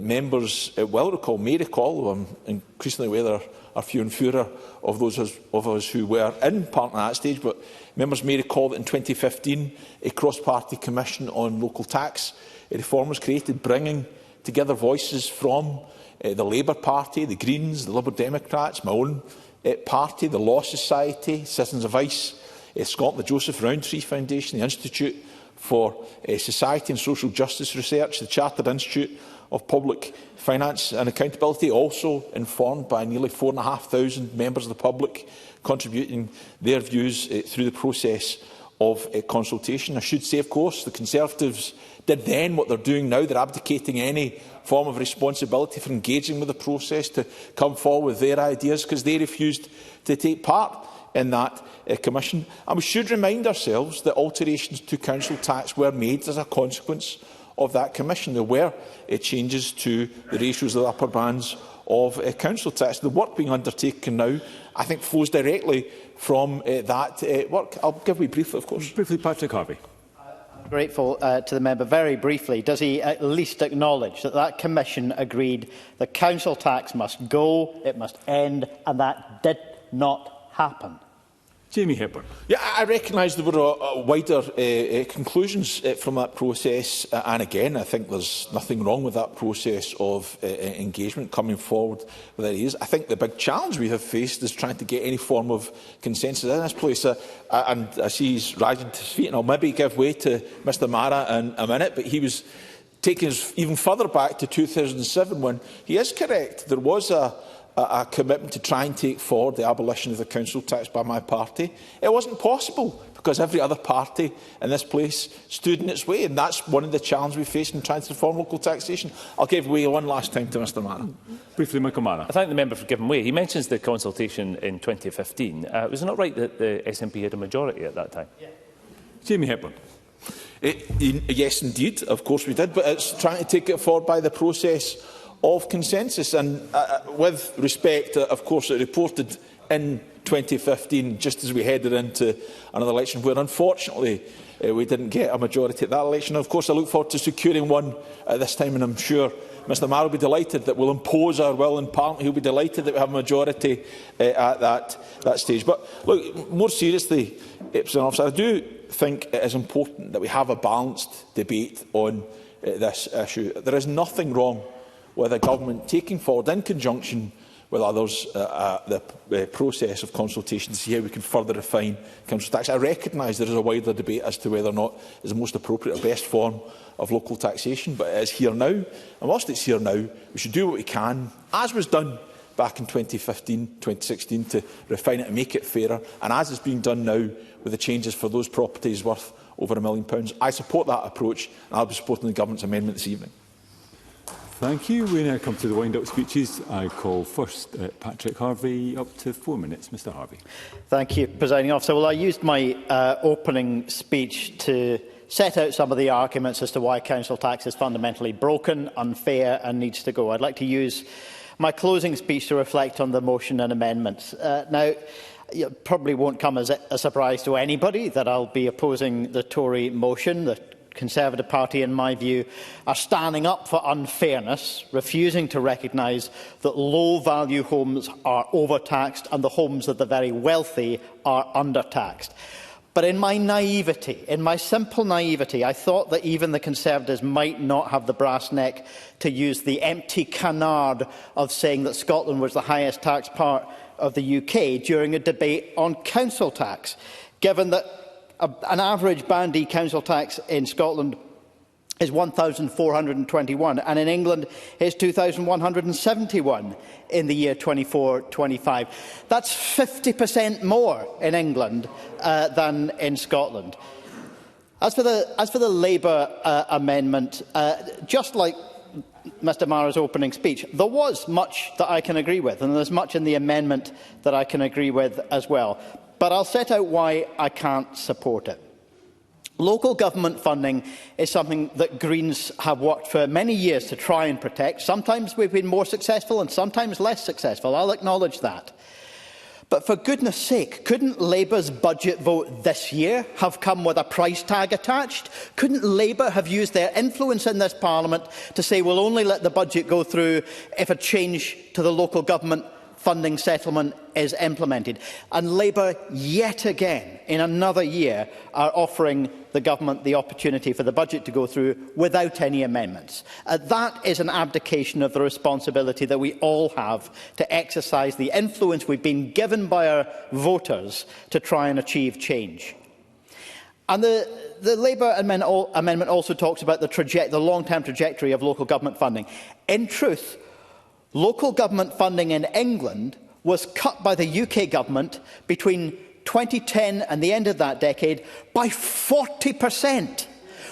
members may recall, though I'm increasingly aware there are few and fewer of those of us who were in Parliament at that stage, but members may recall that in 2015 a cross-party commission on local tax reform was created, bringing together voices from the Labour Party, the Greens, the Liberal Democrats, my own party, the Law Society, Citizens Advice Scotland, the Joseph Rowntree Foundation, the Institute for Society and Social Justice Research, the Chartered Institute of Public Finance and Accountability, also informed by nearly 4,500 members of the public contributing their views through the process of consultation. I should say, of course, the Conservatives did then what they're doing now. They're abdicating any form of responsibility for engaging with the process to come forward with their ideas because they refused to take part in that commission. And we should remind ourselves that alterations to council tax were made as a consequence of that commission. There were changes to the ratios of the upper bands of council tax. The work being undertaken now, I think, flows directly from that work. I'll give you briefly, of course. Briefly, Patrick Harvey. Grateful to the member. Very briefly, does he at least acknowledge that that commission agreed the council tax must go, it must end, and that did not happen? Jamie Hepburn. Yeah, I recognise there were wider conclusions from that process, and again, I think there's nothing wrong with that process of engagement coming forward with ideas. I think the big challenge we have faced is trying to get any form of consensus in this place, and I see he's rising to his feet, and I'll maybe give way to Mr Mara in a minute, but he was taking us even further back to 2007 when he is correct. There was a commitment to try and take forward the abolition of the council tax by my party. It wasn't possible because every other party in this place stood in its way, and that's one of the challenges we face in trying to reform local taxation. I'll give way one last time to Mr Mara. Briefly, Michael Mara. I thank the member for giving way. He mentions the consultation in 2015. Was it not right that the SNP had a majority at that time? Yeah. Jamie Hepburn. Yes, indeed. Of course we did, but it's trying to take it forward by the process of consensus, and with respect, of course, it reported in 2015, just as we headed into another election, where unfortunately we didn't get a majority at that election. Of course, I look forward to securing one at this time, and I'm sure Mr Mara will be delighted that we'll impose our will in Parliament. He'll be delighted that we have a majority at that stage. But look, more seriously, I do think it is important that we have a balanced debate on this issue. There is nothing wrong with a government taking forward, in conjunction with others, the process of consultation to see how we can further refine council tax. I recognise there is a wider debate as to whether or not it is the most appropriate or best form of local taxation, but it is here now. And whilst it's here now, we should do what we can, as was done back in 2015, 2016, to refine it and make it fairer, and as is being done now with the changes for those properties worth over £1 million. I support that approach, and I'll be supporting the government's amendment this evening. Thank you. We now come to the wind-up speeches. I call first Patrick Harvey, up to 4 minutes. Mr Harvey. Thank you, Presiding Officer. Well, I used my opening speech to set out some of the arguments as to why council tax is fundamentally broken, unfair and needs to go. I'd like to use my closing speech to reflect on the motion and amendments. Now, it probably won't come as a surprise to anybody that I'll be opposing the Tory motion. The Conservative Party, in my view, are standing up for unfairness, refusing to recognise that low-value homes are overtaxed and the homes of the very wealthy are undertaxed. But in my naivety, in my simple naivety, I thought that even the Conservatives might not have the brass neck to use the empty canard of saying that Scotland was the highest tax part of the UK during a debate on council tax, given that an average Band E council tax in Scotland is £1,421, and in England is £2,171 in the year 24-25. That's 50% more in England than in Scotland. As for the Labour amendment, just like Mr Mara's opening speech, there was much that I can agree with, and there's much in the amendment that I can agree with as well. But I'll set out why I can't support it. Local government funding is something that Greens have worked for many years to try and protect. Sometimes we've been more successful and sometimes less successful. I'll acknowledge that. But for goodness sake, couldn't Labour's budget vote this year have come with a price tag attached? Couldn't Labour have used their influence in this Parliament to say we'll only let the budget go through if a change to the local government funding settlement is implemented? And Labour, yet again, in another year, are offering the government the opportunity for the budget to go through without any amendments. That is an abdication of the responsibility that we all have to exercise the influence we've been given by our voters to try and achieve change. And the Labour amendment also talks about the long-term trajectory of local government funding. In truth, local government funding in England was cut by the UK government between 2010 and the end of that decade by 40%.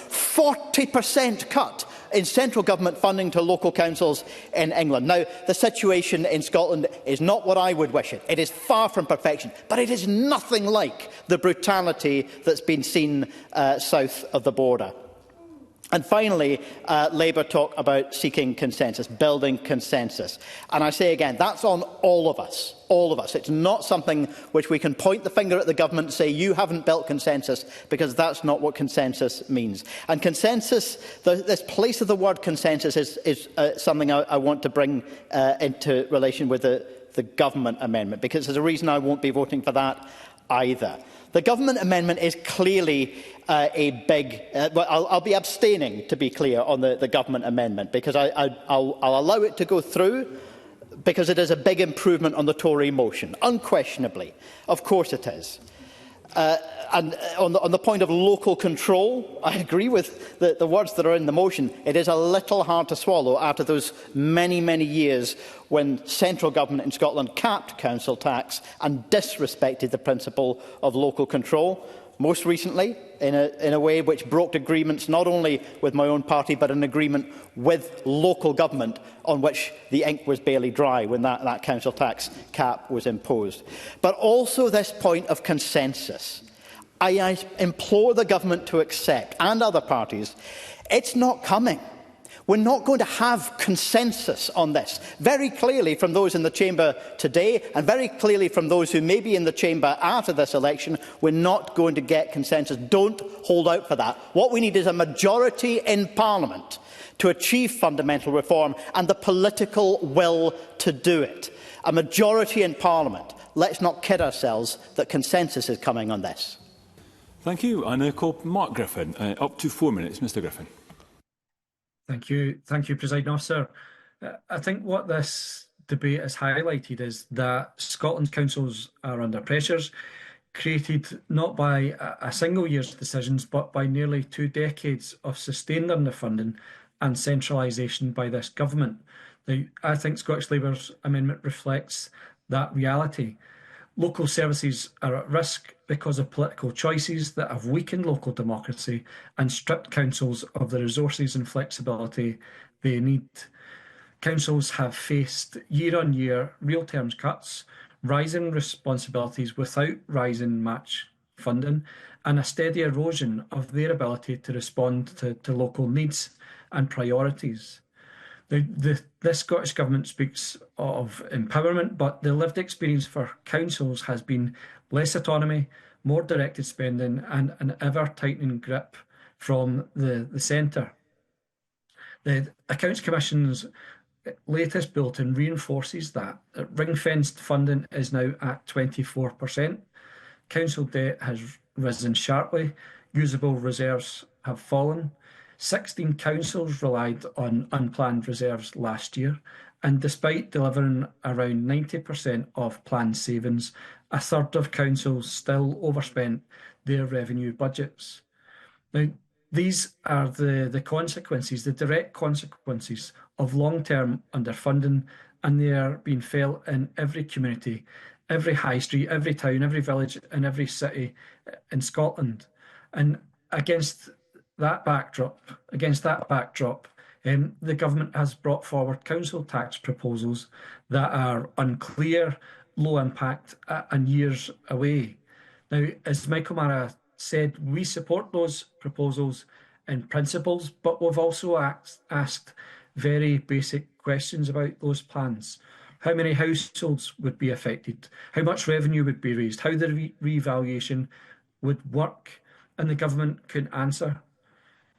40% cut in central government funding to local councils in England. Now, the situation in Scotland is not what I would wish it. It is far from perfection, but it is nothing like the brutality that's been seen south of the border. And finally, Labour talk about seeking consensus, building consensus. And I say again, that's on all of us. All of us. It's not something which we can point the finger at the government and say, you haven't built consensus, because that's not what consensus means. And consensus, this place of the word consensus is something I want to bring into relation with the government amendment, because there's a reason I won't be voting for that either. The government amendment is clearly a big... well, I'll be abstaining, to be clear, on the government amendment, because I'll allow it to go through, because it is a big improvement on the Tory motion, unquestionably. Of course it is. And on the point of local control, I agree with the words that are in the motion. It is a little hard to swallow after those many, many years when central government in Scotland capped council tax and disrespected the principle of local control. Most recently, in a way which broke agreements not only with my own party, but an agreement with local government on which the ink was barely dry when that council tax cap was imposed. But also this point of consensus. I implore the government to accept, and other parties, it's not coming. We're not going to have consensus on this. Very clearly from those in the chamber today, and very clearly from those who may be in the chamber after this election, we're not going to get consensus. Don't hold out for that. What we need is a majority in Parliament to achieve fundamental reform and the political will to do it. A majority in Parliament. Let's not kid ourselves that consensus is coming on this. Thank you. I now call Mark Griffin. Up to 4 minutes, Mr Griffin. Thank you, Presiding Officer. I think what this debate has highlighted is that Scotland's councils are under pressures, created not by a single year's decisions, but by nearly 2 decades of sustained underfunding and centralisation by this government. Now, I think Scottish Labour's amendment reflects that reality. Local services are at risk because of political choices that have weakened local democracy and stripped councils of the resources and flexibility they need. Councils have faced year-on-year real terms cuts, rising responsibilities without rising match funding, and a steady erosion of their ability to respond to local needs and priorities. This Scottish Government speaks of empowerment, but the lived experience for councils has been less autonomy, more directed spending and an ever-tightening grip from the centre. The Accounts Commission's latest bulletin reinforces that. Ring-fenced funding is now at 24%. Council debt has risen sharply. Usable reserves have fallen. 16 councils relied on unplanned reserves last year, and despite delivering around 90% of planned savings, a third of councils still overspent their revenue budgets. Now, these are the consequences, the direct consequences of long-term underfunding, and they are being felt in every community, every high street, every town, every village and every city in Scotland. And against that backdrop, the government has brought forward council tax proposals that are unclear, low impact and years away. Now, as Michael Mara said, we support those proposals in principles, but we've also asked very basic questions about those plans. How many households would be affected? How much revenue would be raised? How the revaluation would work? And the government couldn't answer.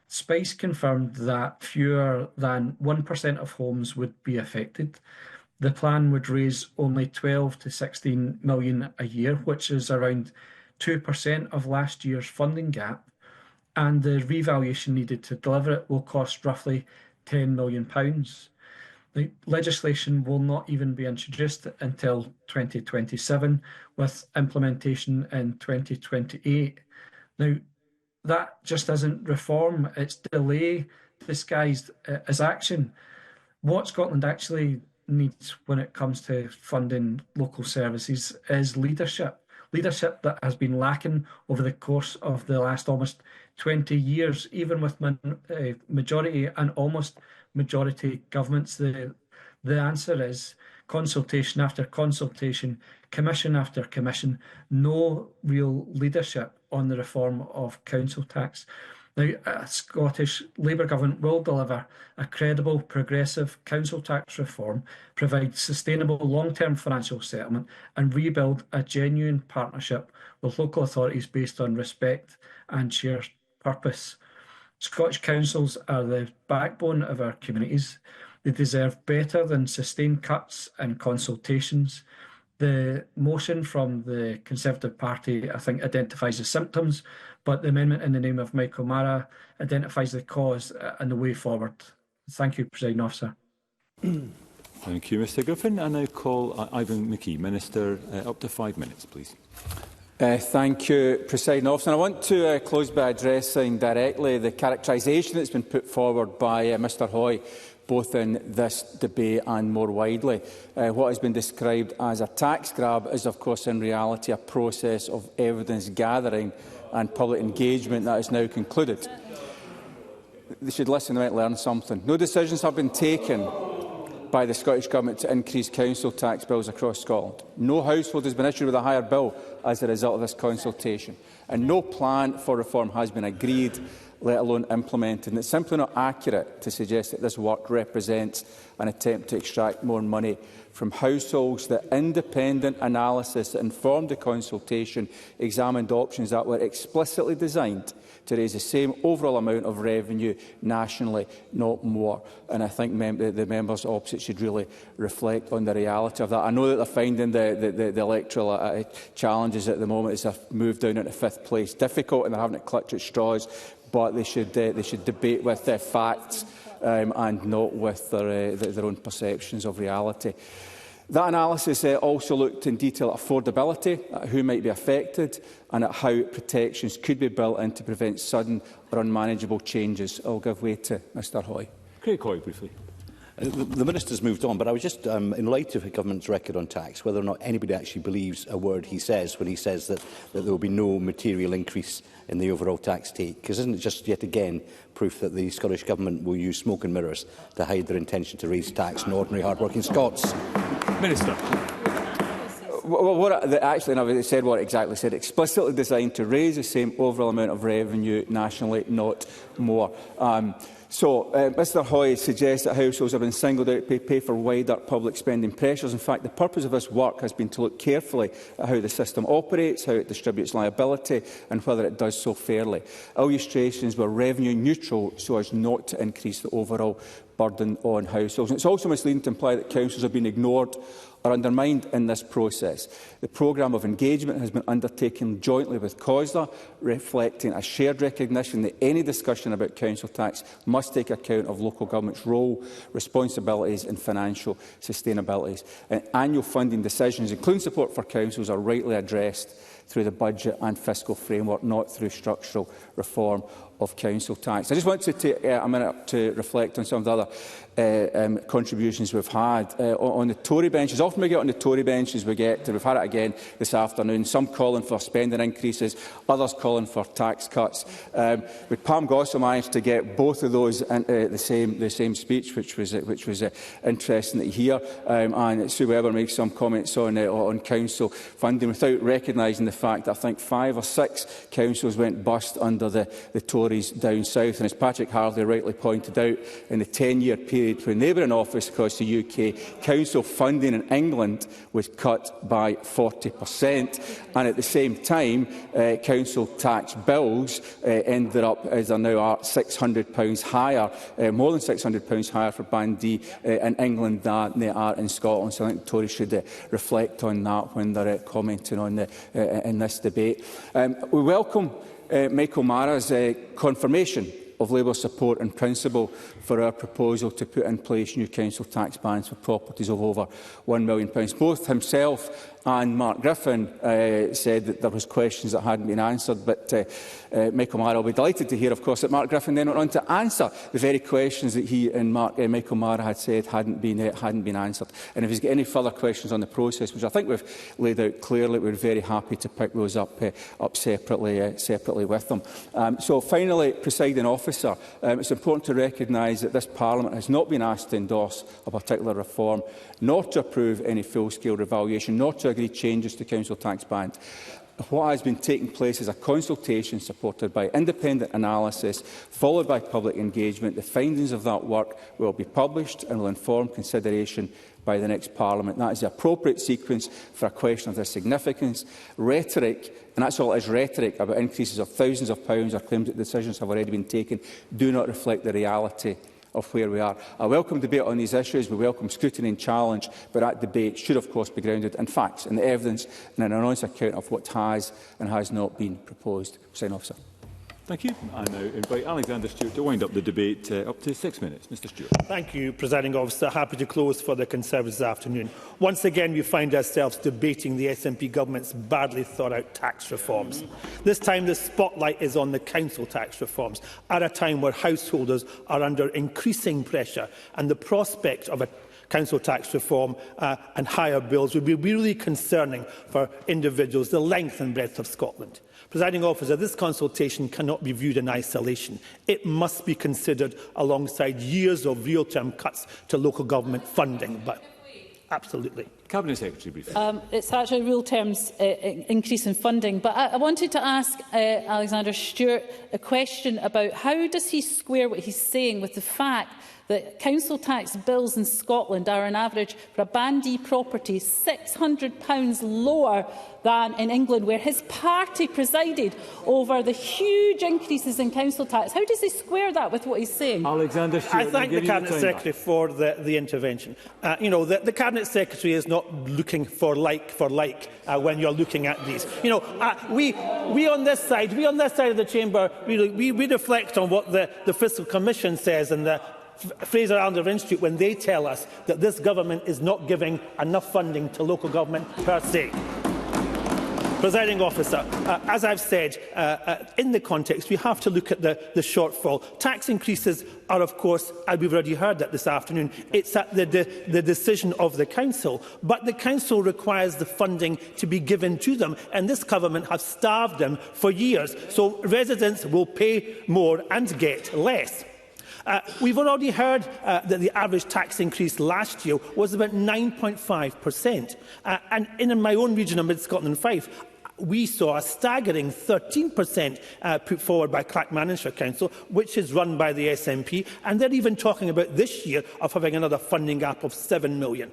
Spice confirmed that fewer than 1% of homes would be affected. The plan would raise only 12 to 16 million a year, which is around 2% of last year's funding gap. And the revaluation needed to deliver it will cost roughly £10 million. The legislation will not even be introduced until 2027, with implementation in 2028. Now, that just isn't reform, it's delay disguised as action. What Scotland actually needs when it comes to funding local services is leadership. Leadership that has been lacking over the course of the last almost 20 years, even with majority and almost majority governments. The answer is consultation after consultation, commission after commission, no real leadership on the reform of council tax. Now, a Scottish Labour Government will deliver a credible, progressive council tax reform, provide sustainable long-term financial settlement and rebuild a genuine partnership with local authorities based on respect and shared purpose. Scottish councils are the backbone of our communities. They deserve better than sustained cuts and consultations. The motion from the Conservative Party, I think, identifies the symptoms, but the amendment in the name of Michael Mara identifies the cause and the way forward. Thank you, Presiding Officer. Thank you, Mr Griffin. I now call Ivan McKee. Minister, up to 5 minutes, please. Thank you, Presiding Officer. I want to close by addressing directly the characterisation that's been put forward by Mr Hoy, both in this debate and more widely. What has been described as a tax grab is, of course, in reality a process of evidence gathering and public engagement that is now concluded. They should listen, they might learn something. No decisions have been taken by the Scottish Government to increase council tax bills across Scotland. No household has been issued with a higher bill as a result of this consultation, and no plan for reform has been agreed, let alone implemented. And it's simply not accurate to suggest that this work represents an attempt to extract more money from households. The independent analysis that informed the consultation examined options that were explicitly designed to raise the same overall amount of revenue nationally, not more. And I think the members opposite should really reflect on the reality of that. I know that they're finding the electoral challenges at the moment as they've moved down into 5th place difficult and they're having to clutch at straws, but they should debate with their facts and not with their own perceptions of reality. That analysis also looked in detail at affordability, at who might be affected and at how protections could be built in to prevent sudden or unmanageable changes. I'll give way to Mr Hoy. Craig Hoy, briefly. The Minister's moved on, but I was just, in light of the Government's record on tax, whether or not anybody actually believes a word he says when he says that there will be no material increase in the overall tax take, because isn't it just yet again proof that the Scottish Government will use smoke and mirrors to hide their intention to raise tax on ordinary hard-working Scots? Minister. Actually, I said what exactly said. Explicitly designed to raise the same overall amount of revenue nationally, not more. Mr Hoy suggests that households have been singled out to pay for wider public spending pressures. In fact, the purpose of this work has been to look carefully at how the system operates, how it distributes liability and whether it does so fairly. Illustrations were revenue neutral so as not to increase the overall burden on households. And it's also misleading to imply that councils have been ignored or undermined in this process. The programme of engagement has been undertaken jointly with COSLA, reflecting a shared recognition that any discussion about council tax must take account of local government's role, responsibilities and financial sustainabilities. And annual funding decisions, including support for councils, are rightly addressed through the budget and fiscal framework, not through structural reform of council tax. I just want to take a minute to reflect on some of the other contributions we've had. On the Tory benches, often we get on the Tory benches, we've had it again this afternoon, some calling for spending increases, others calling for tax cuts. But Pam Gossel managed to get both of those into the same speech, which was interesting to hear. And Sue Webber makes some comments on council funding without recognising the fact that I think 5 or 6 councils went bust under the Tories down south. And as Patrick Harley rightly pointed out, in the 10-year period when they were in office across the UK, council funding in England was cut by 40%. And at the same time, council tax bills ended up, as there now are, £600 higher, more than £600 higher for Band D in England than they are in Scotland. So I think the Tories should reflect on that when they're commenting on in this debate. We welcome Michael Mara's confirmation of Labour support in principle for our proposal to put in place new council tax bans for properties of over £1 million. Both himself and Mark Griffin said that there was questions that hadn't been answered, but Michael Mara will be delighted to hear, of course, that Mark Griffin then went on to answer the very questions that he and Michael Mara had said hadn't been answered. And if he's got any further questions on the process, which I think we've laid out clearly, we're very happy to pick those up separately with them. So finally, Presiding Officer, it's important to recognise that this Parliament has not been asked to endorse a particular reform, nor to approve any full-scale revaluation, nor to agree changes to council tax bans. What has been taking place is a consultation supported by independent analysis, followed by public engagement. The findings of that work will be published and will inform consideration by the next Parliament. That is the appropriate sequence for a question of this significance. Rhetoric, and that's all it is, rhetoric about increases of thousands of pounds or claims that decisions have already been taken, do not reflect the reality of where we are. I welcome debate on these issues. We welcome scrutiny and challenge, but that debate should, of course, be grounded in facts and evidence and an honest account of what has and has not been proposed. Presiding Officer. Thank you. I now invite Alexander Stewart to wind up the debate up to 6 minutes. Mr Stewart. Thank you, Presiding Officer. Happy to close for the Conservatives this afternoon. Once again, we find ourselves debating the SNP government's badly thought-out tax reforms. This time, the spotlight is on the council tax reforms, at a time where householders are under increasing pressure, and the prospect of a council tax reform and higher bills would be really concerning for individuals, the length and breadth of Scotland. Presiding Officer, this consultation cannot be viewed in isolation. It must be considered alongside years of real-term cuts to local government funding. But absolutely. Cabinet Secretary, briefly. It's actually real terms increase in funding. But I wanted to ask Alexander Stewart a question about how does he square what he's saying with the fact that council tax bills in Scotland are on average for a Band D property £600 lower than in England, where his party presided over the huge increases in council tax. How does he square that with what he's saying? Alexander Stewart, I thank the Cabinet Secretary for the intervention. The Cabinet Secretary is not looking for like when you're looking at these. We on this side of the chamber, we reflect on what the Fiscal Commission says and the Fraser Andover Institute when they tell us that this government is not giving enough funding to local government per se. Presiding Officer, as I've said, in the context, we have to look at the shortfall. Tax increases are, of course, as we've already heard that this afternoon, it's at the decision of the Council. But the Council requires the funding to be given to them, and this government has starved them for years. So residents will pay more and get less. We've already heard that the average tax increase last year was about 9.5%. And in my own region of Mid-Scotland 5, we saw a staggering 13% put forward by Clackmannanshire Council, which is run by the SNP, and they're even talking about this year of having another funding gap of £7 million.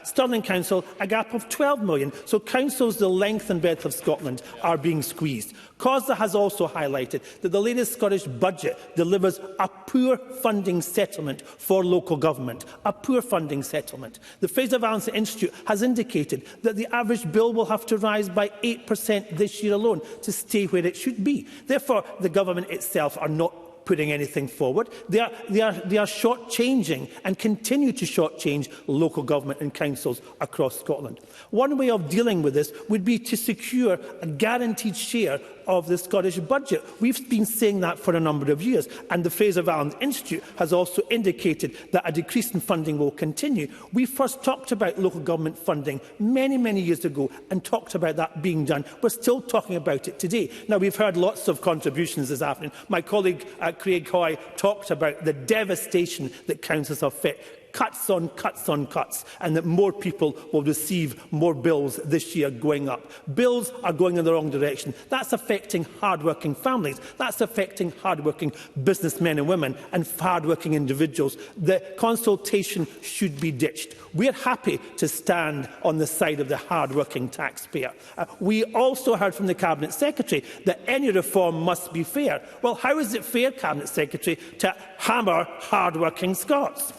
Stirling Council, a gap of £12 million. So councils the length and breadth of Scotland are being squeezed. COSLA has also highlighted that the latest Scottish budget delivers a poor funding settlement for local government. A poor funding settlement. The Fraser Vallance Institute has indicated that the average bill will have to rise by 8% this year alone to stay where it should be. Therefore, the government itself are not putting anything forward. They are shortchanging and continue to shortchange local government and councils across Scotland. One way of dealing with this would be to secure a guaranteed share of the Scottish budget. We've been saying that for a number of years, and the Fraser Vallance Institute has also indicated that a decrease in funding will continue. We first talked about local government funding many, many years ago and talked about that being done. We're still talking about it today. Now, we've heard lots of contributions this afternoon. My colleague Craig Hoy talked about the devastation that councils have faced. Cuts on cuts on cuts, and that more people will receive more bills this year going up. Bills are going in the wrong direction. That's affecting hard-working families. That's affecting hard-working businessmen and women and hard-working individuals. The consultation should be ditched. We're happy to stand on the side of the hard-working taxpayer. We also heard from the Cabinet Secretary that any reform must be fair. Well, how is it fair, Cabinet Secretary, to hammer hard-working Scots?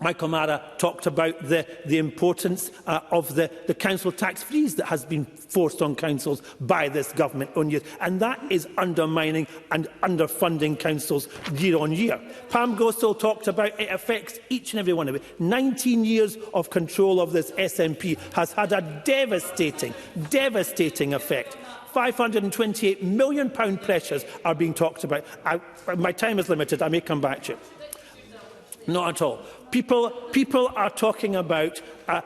Michael Mara talked about the importance of the council tax freeze that has been forced on councils by this government on years, and that is undermining and underfunding councils year on year. Pam Gosell talked about it affects each and every one of it. 19 years of control of this SNP has had a devastating effect. £528 million pressures are being talked about. My time is limited. I may come back to it. Not at all. People are talking about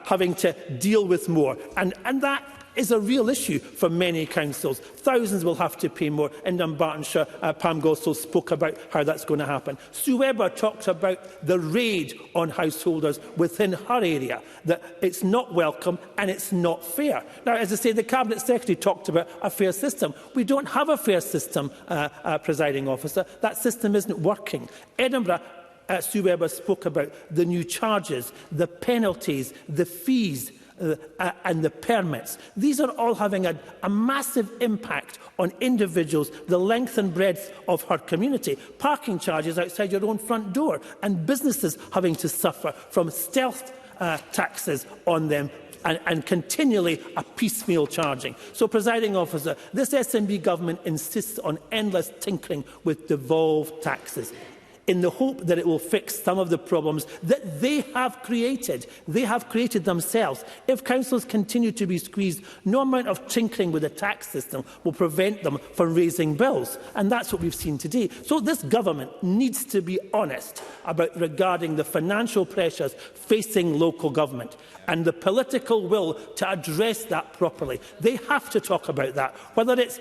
having to deal with more, and that is a real issue for many councils. Thousands will have to pay more. In Dunbartonshire, Pam Gosell spoke about how that's going to happen. Sue Webber talked about the raid on householders within her area, that it's not welcome and it's not fair. Now, as I say, the Cabinet Secretary talked about a fair system. We don't have a fair system, presiding officer. That system isn't working. Edinburgh, Sue Webber spoke about the new charges, the penalties, the fees, and the permits. These are all having a massive impact on individuals, the length and breadth of her community. Parking charges outside your own front door, and businesses having to suffer from stealth taxes on them and continually a piecemeal charging. So, presiding officer, this SNP government insists on endless tinkering with devolved taxes, in the hope that it will fix some of the problems that they have created. They have created themselves. If councils continue to be squeezed, no amount of tinkering with the tax system will prevent them from raising bills. And that's what we've seen today. So this government needs to be honest regarding the financial pressures facing local government and the political will to address that properly. They have to talk about that, whether it's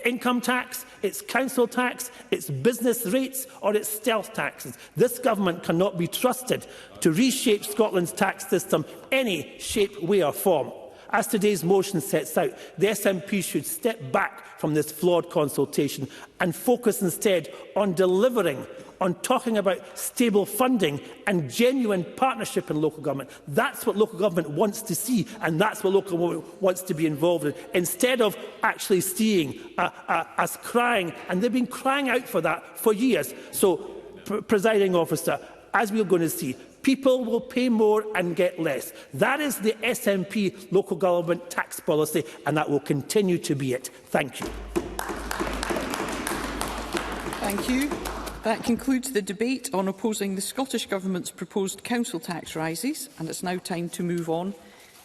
income tax, it's council tax, it's business rates or it's stealth taxes. This government cannot be trusted to reshape Scotland's tax system any shape, way or form. As today's motion sets out, the SNP should step back from this flawed consultation and focus instead on delivering, on talking about stable funding and genuine partnership in local government. That's what local government wants to see, and that's what local government wants to be involved in, instead of actually seeing us crying, and they've been crying out for that for years. So, presiding officer, as we're going to see, people will pay more and get less. That is the SNP local government tax policy, and that will continue to be it. Thank you. Thank you. That concludes the debate on opposing the Scottish Government's proposed council tax rises, and it's now time to move on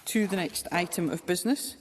to the next item of business.